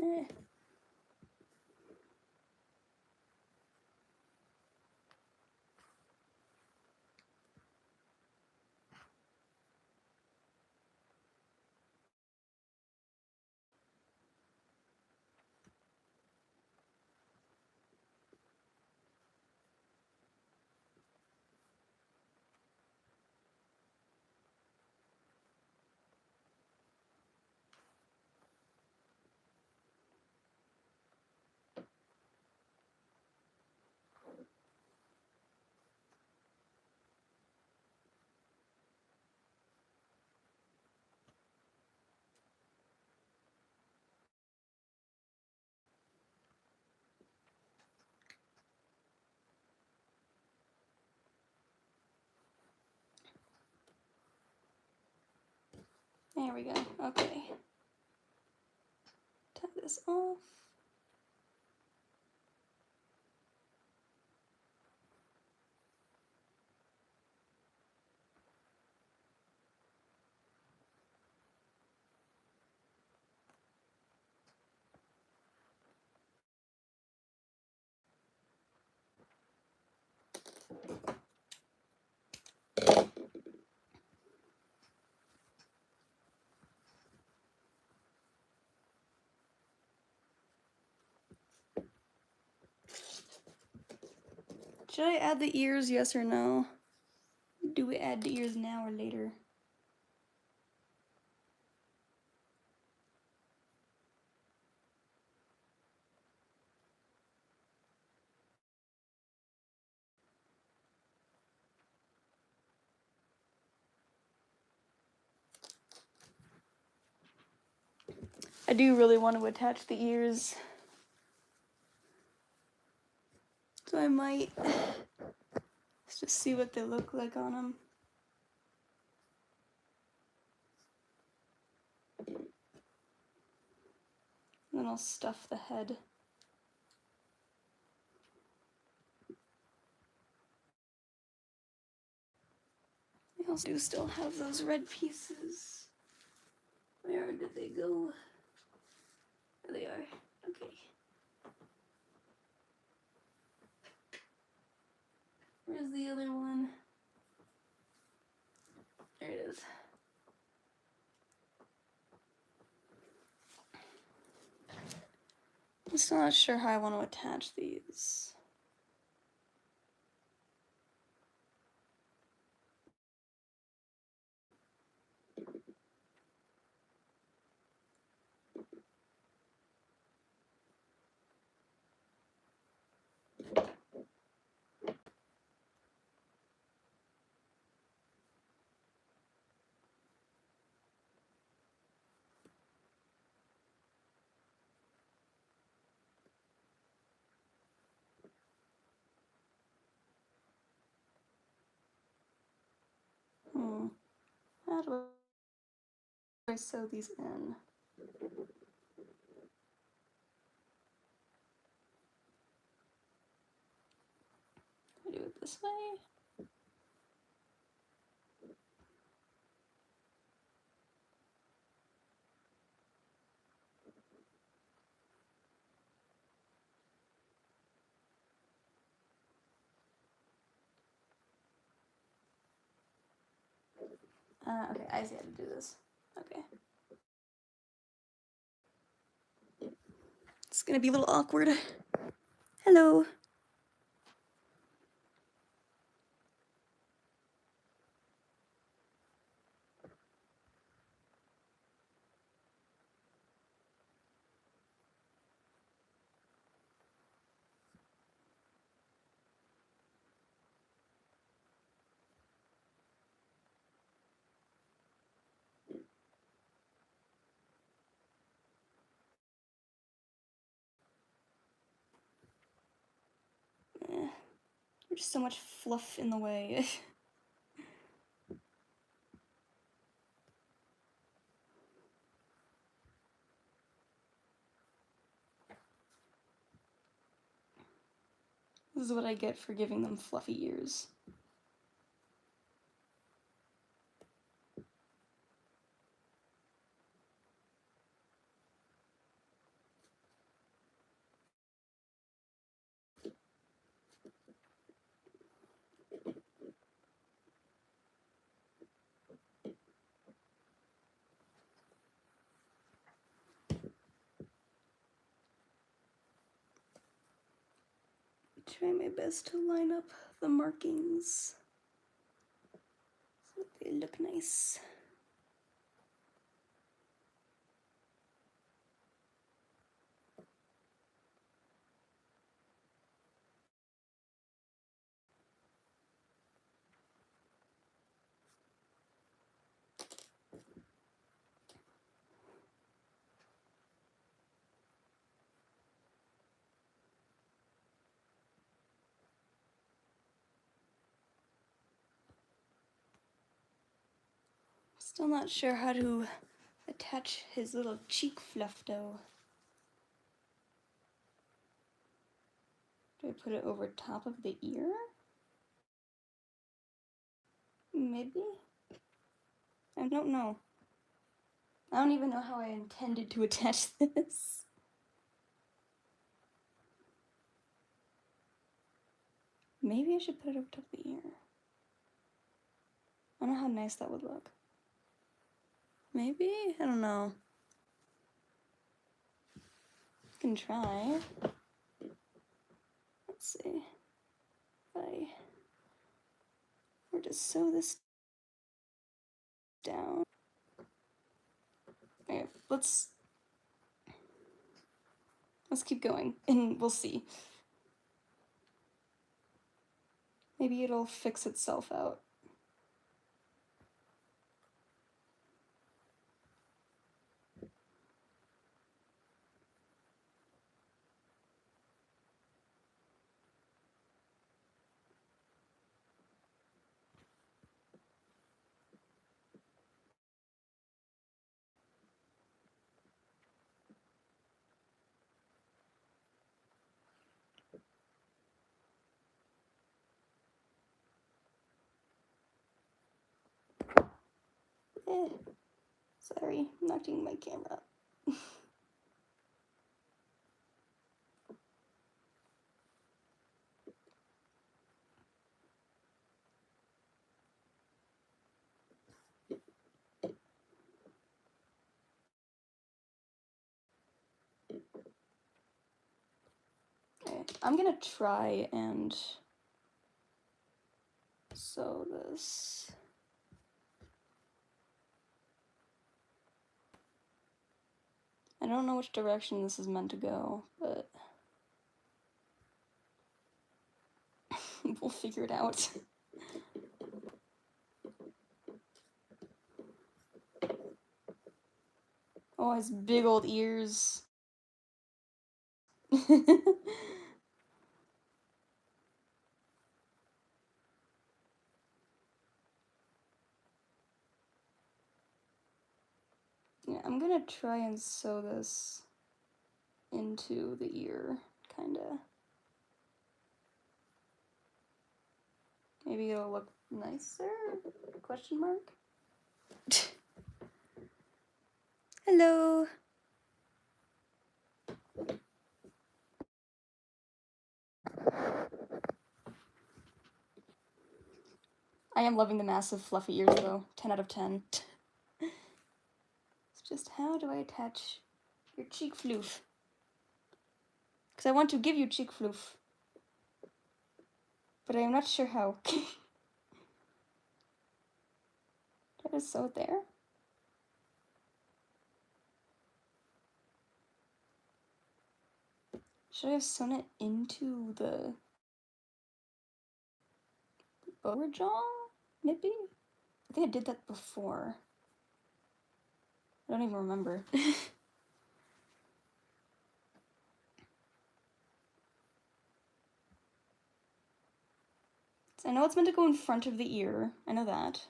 Eh. There we go. Okay. Tie this off. Should I add the ears, yes or no? Do we add the ears now or later? I do really want to attach the ears. So I might just see what they look like on them. And then I'll stuff the head. I also do still have those red pieces. Where did they go? There they are. Okay. Where's the other one? There it is. I'm still not sure how I want to attach these. How do I sew these in? Do I do it this way? Okay, I see how to do this. Okay. It's gonna be a little awkward. Hello. There's so much fluff in the way. This is what I get for giving them fluffy ears. Try my best to line up the markings so they look nice. Still not sure how to attach his little cheek fluff though. Do I put it over top of the ear? Maybe? I don't know. I don't even know how I intended to attach this. Maybe I should put it over top of the ear. I don't know how nice that would look. Maybe? I don't know. I can try. Let's see. If I were to sew this down. Okay, let's keep going and we'll see. Maybe it'll fix itself out. Sorry, I'm knocking my camera. Okay, I'm gonna try and sew this. I don't know which direction this is meant to go, but we'll figure it out. Oh, his big old ears. Yeah, I'm gonna try and sew this into the ear, kinda. Maybe it'll look nicer? Question mark? Hello! I am loving the massive fluffy ears though. 10 out of 10. It's just, how do I attach your cheek floof? Because I want to give you cheek floof. But I am not sure how. Do I just sew it there? Should I have sewn it into the lower jaw? Maybe? I think I did that before. I don't even remember. I know it's meant to go in front of the ear. I know that.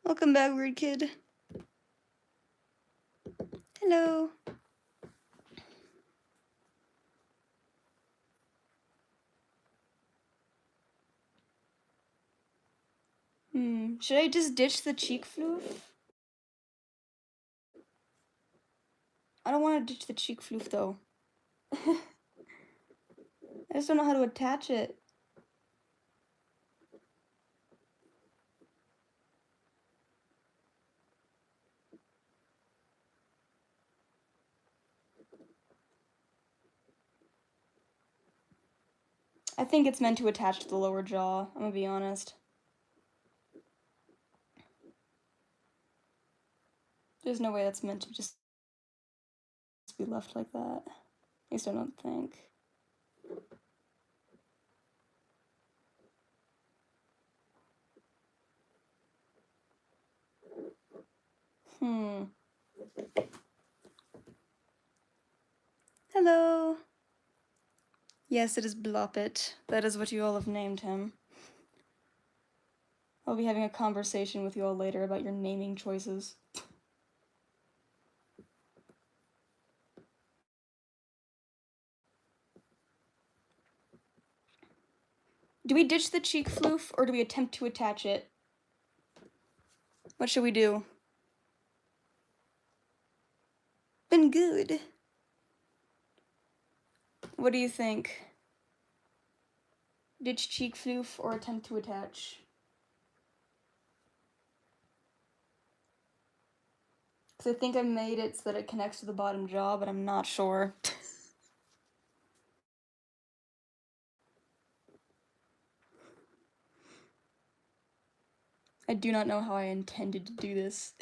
Welcome back, weird kid. Hello. Should I just ditch the cheek floof? I don't want to ditch the cheek floof though. I just don't know how to attach it. I think it's meant to attach to the lower jaw, I'm gonna be honest. There's no way that's meant to just be left like that. At least I don't think. Hello. Yes, it is Bloppet. That is what you all have named him. I'll be having a conversation with you all later about your naming choices. Do we ditch the cheek floof, or do we attempt to attach it? What should we do? Been good. What do you think? Ditch cheek floof or attempt to attach? Because I think I made it so that it connects to the bottom jaw, but I'm not sure. I do not know how I intended to do this.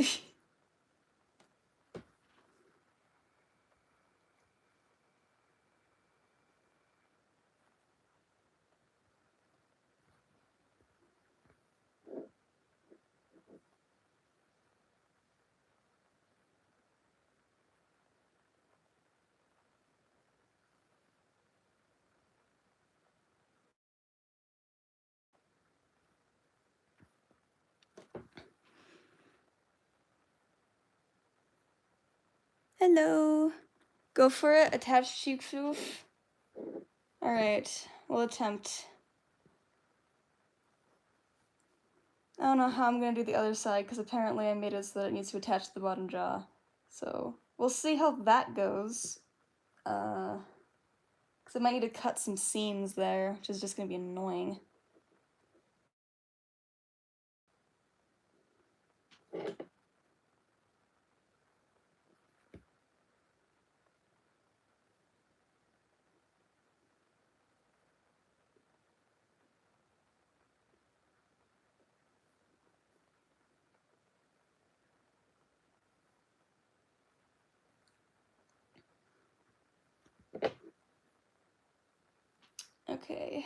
Hello. Go for it. Attach cheek floof. Alright, we'll attempt. I don't know how I'm gonna do the other side, because apparently I made it so that it needs to attach to the bottom jaw. So, we'll see how that goes. Because I might need to cut some seams there, which is just gonna be annoying. Okay.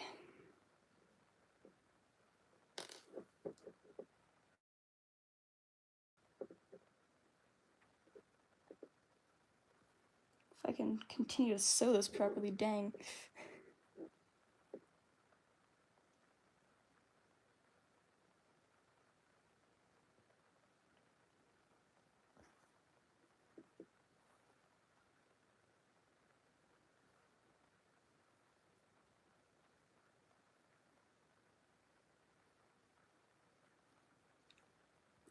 If I can continue to sew this properly, dang.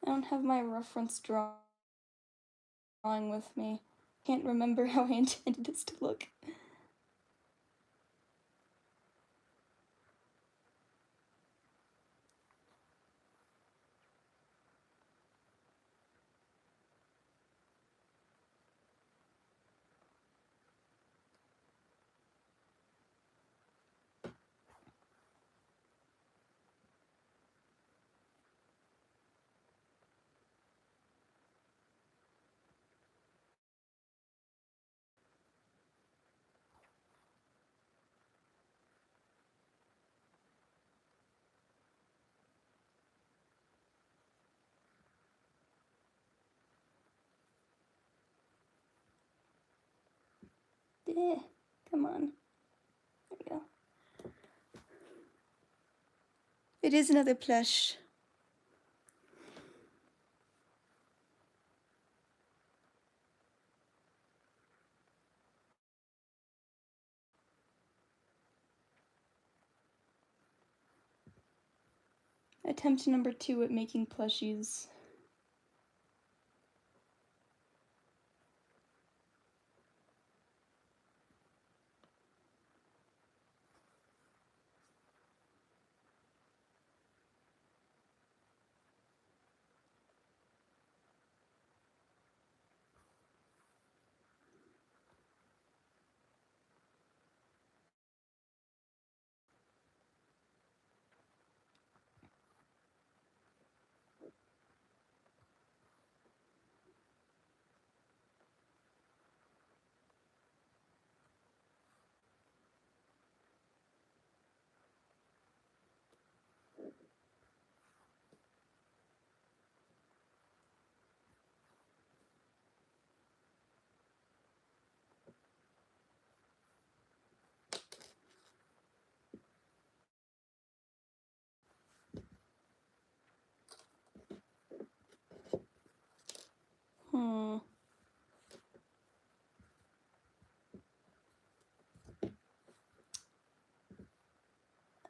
I don't have my reference drawing with me. Can't remember how I intended this to look. Come on. There we go. It is another plush. Attempt number 2 at making plushies.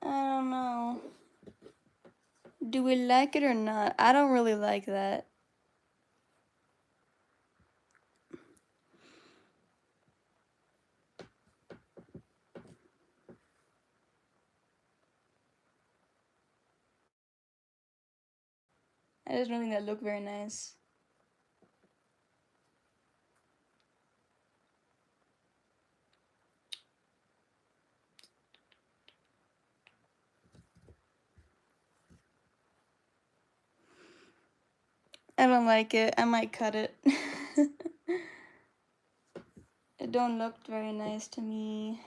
I don't know. Do we like it or not? I don't really like that. I just don't think that look very nice. I don't like it. I might cut it. It don't look very nice to me.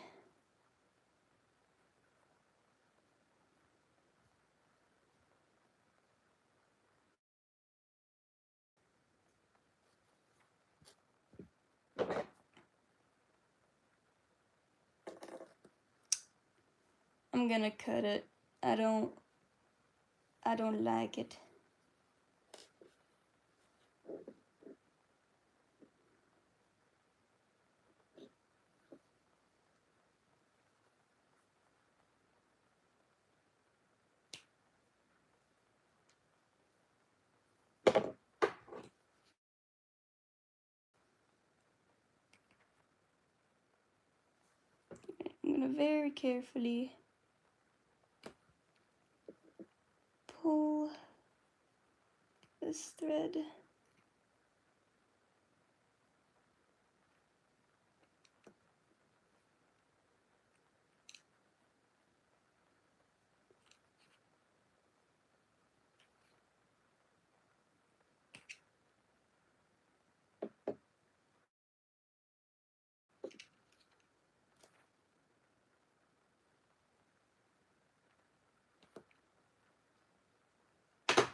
I'm gonna cut it. I don't like it. I'm gonna very carefully pull this thread.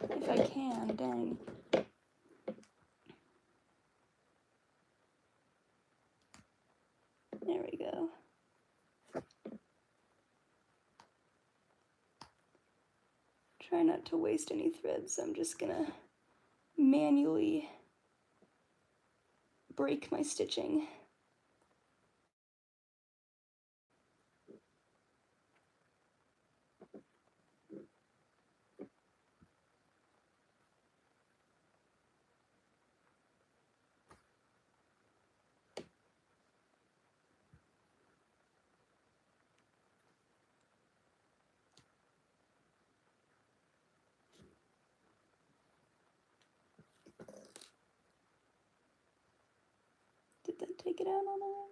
If I can, dang. There we go. Try not to waste any threads. I'm just gonna manually break my stitching. Did that take it out all the way?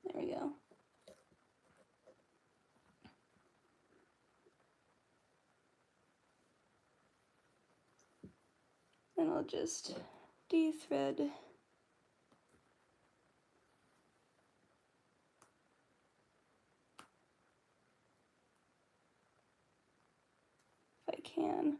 There we go. Then I'll just de-thread. If I can.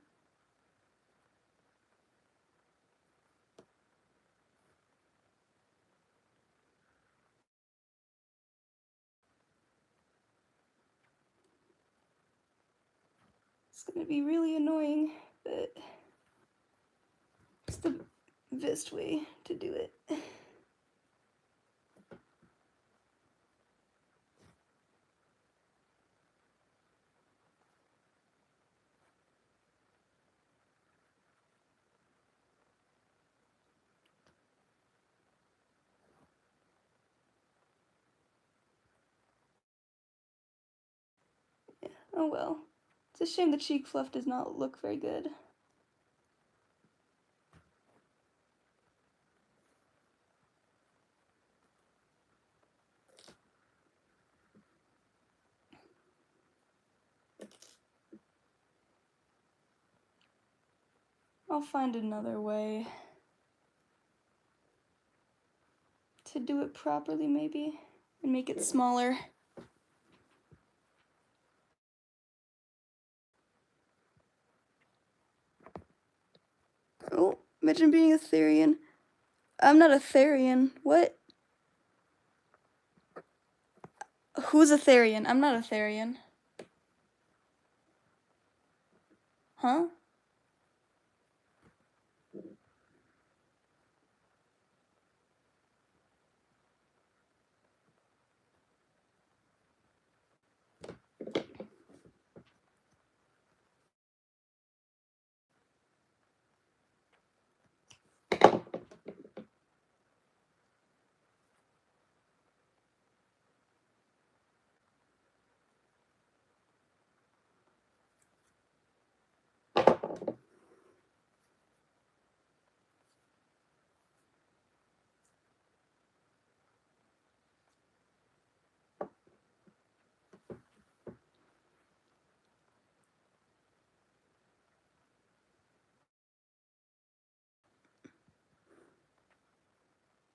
It's gonna be really annoying, but it's the best way to do it. Yeah. Oh well. It's a shame the cheek fluff does not look very good. I'll find another way to do it properly, maybe, and make it smaller. Oh, imagine being a Therian. I'm not a Therian. What? Who's a Therian? I'm not a Therian. Huh?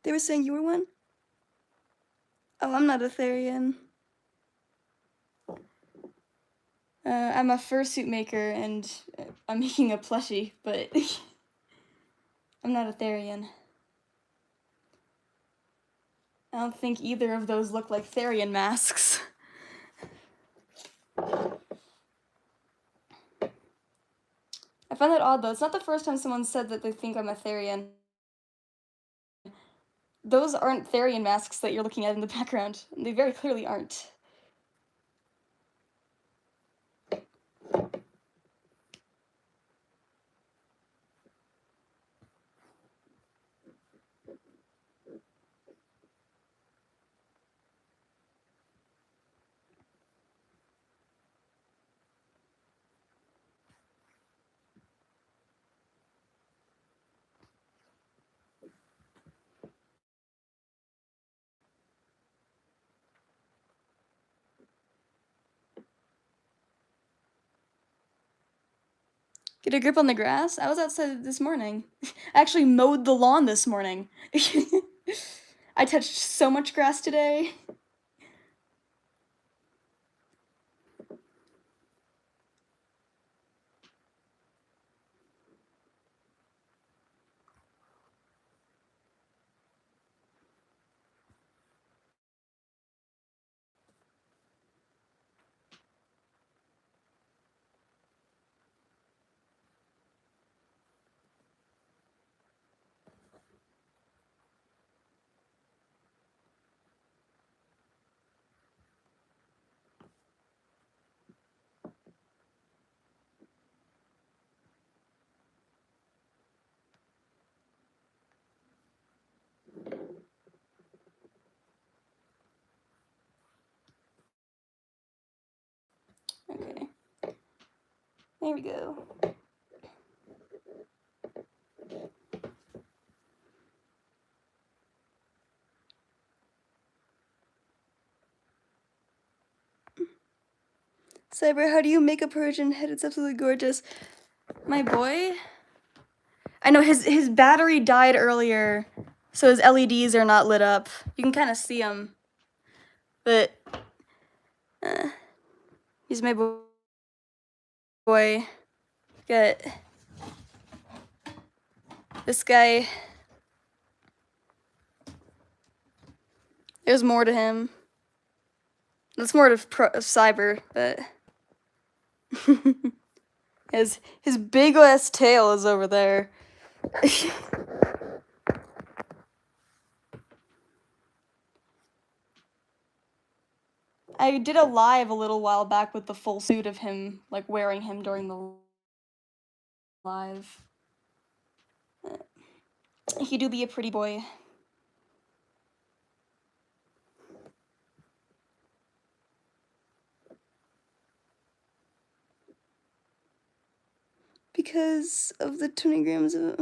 They were saying you were one? Oh, I'm not a Therian. I'm a fursuit maker, and I'm making a plushie, but I'm not a Therian. I don't think either of those look like Therian masks. I find that odd, though. It's not the first time someone said that they think I'm a Therian. Those aren't Therian masks that you're looking at in the background. They very clearly aren't. Get a grip on the grass? I was outside this morning. I actually mowed the lawn this morning. I touched so much grass today. Okay. There we go. Cyber, how do you make a Persian head? It's absolutely gorgeous. My boy? I know his battery died earlier, so his LEDs are not lit up. You can kind of see them. But, he's my boy. Got this guy. There's more to him. That's more of Cyber, but his big ass tail is over there. I did a live a little while back with the full suit of him, like wearing him during the live. He do be a pretty boy. Because of the 20 grams of...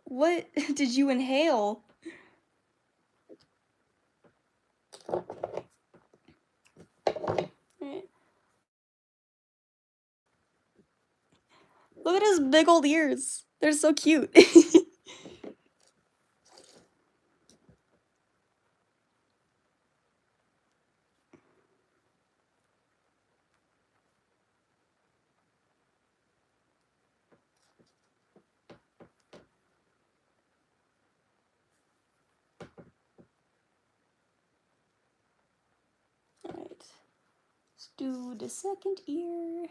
What did you inhale? Right. Look at his big old ears. They're so cute. Alright. Let's do the second ear.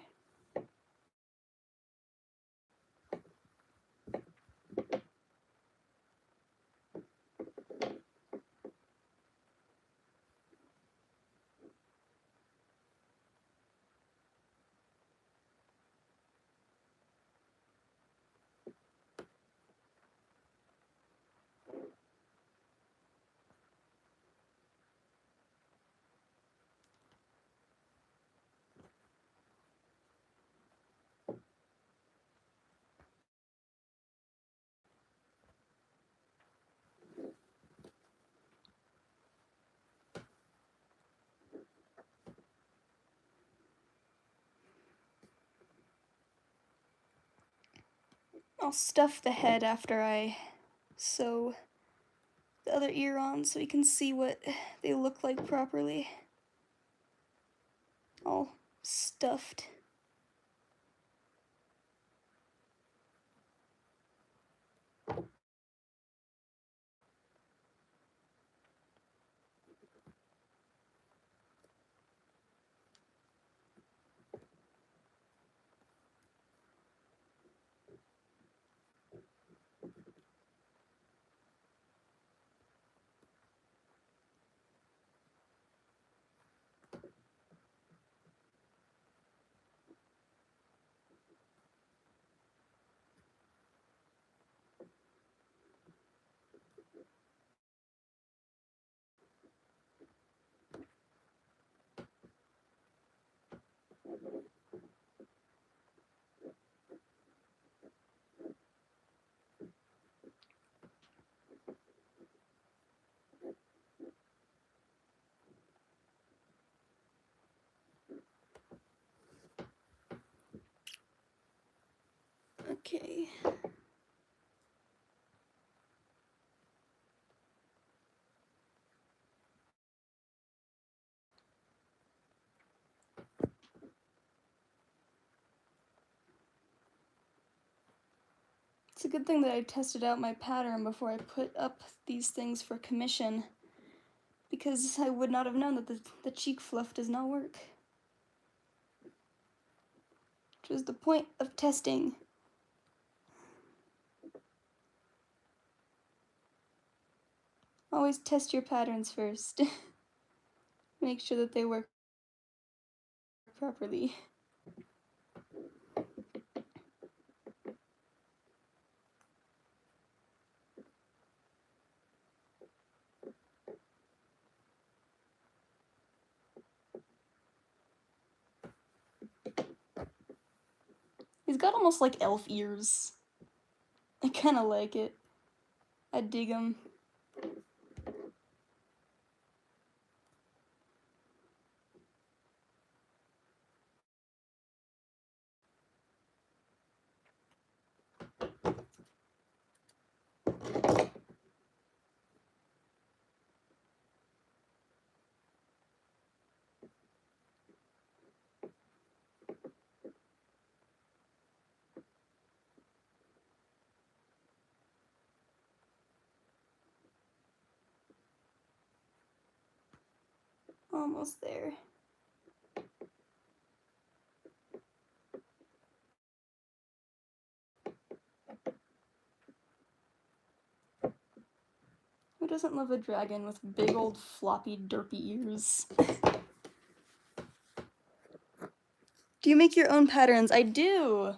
I'll stuff the head after I sew the other ear on so you can see what they look like properly. All stuffed. Okay. It's a good thing that I tested out my pattern before I put up these things for commission, because I would not have known that the cheek fluff does not work. Which was the point of testing. Always test your patterns first. Make sure that they work properly. He's got almost like elf ears. I kind of like it. I dig him. Almost there. Who doesn't love a dragon with big old floppy derpy ears? Do you make your own patterns? I do!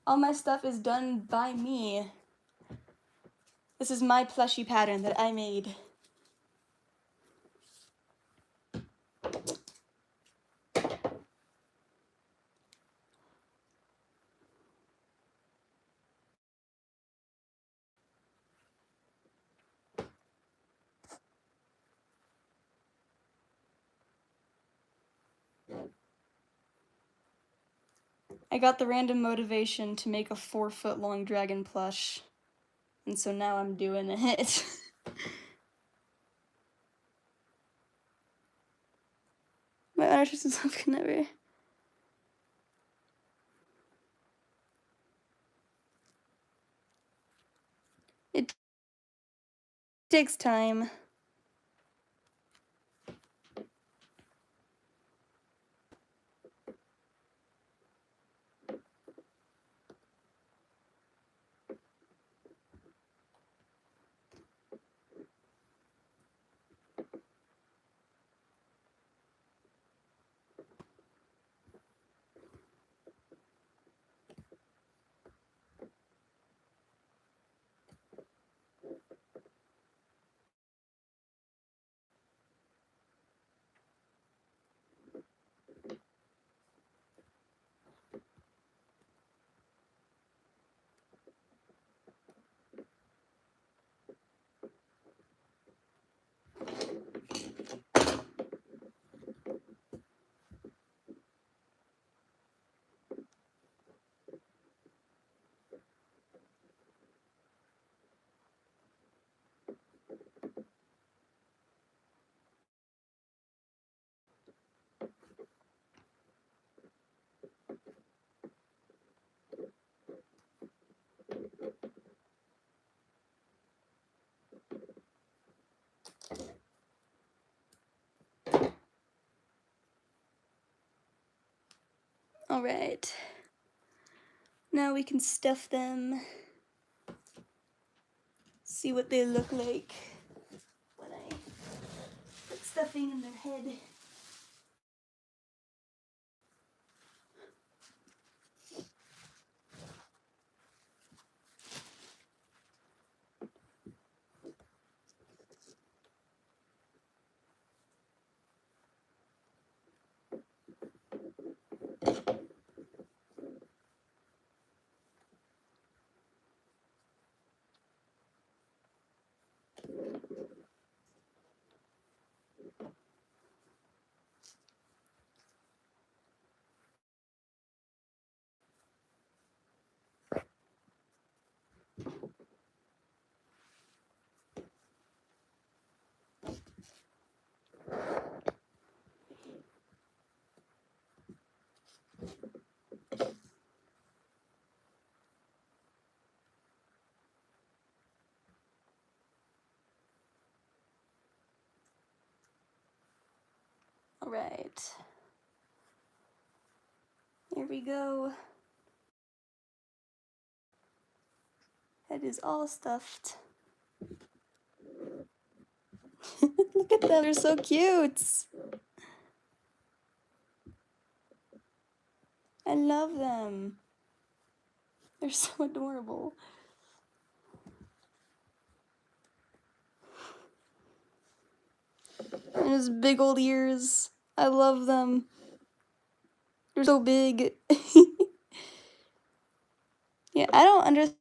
All my stuff is done by me. This is my plushie pattern that I made. I got the random motivation to make a 4-foot-long dragon plush, and so now I'm doing it. My uninterested self can never. It takes time. Alright. Now we can stuff them. See what they look like when I put stuffing in their head. Alright. Here we go. Head is all stuffed. Look at them, they're so cute. I love them. They're so adorable. And his big old ears. I love them. They're so big. Yeah, I don't understand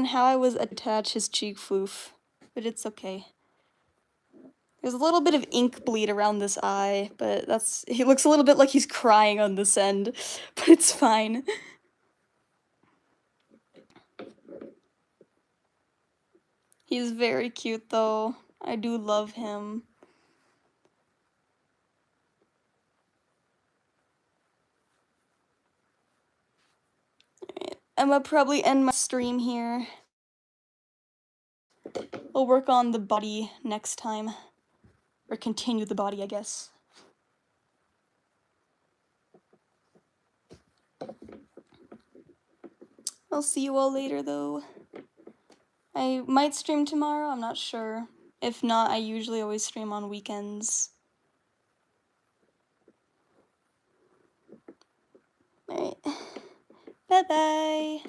how I was attached his cheek floof, but it's okay. There's a little bit of ink bleed around this eye, but he looks a little bit like he's crying on this end, but it's fine. He's very cute though. I do love him. Alright, I'm gonna probably end my stream here. We'll work on the body next time. Or continue the body, I guess. I'll see you all later, though. I might stream tomorrow, I'm not sure. If not, I usually always stream on weekends. Alright. Bye-bye.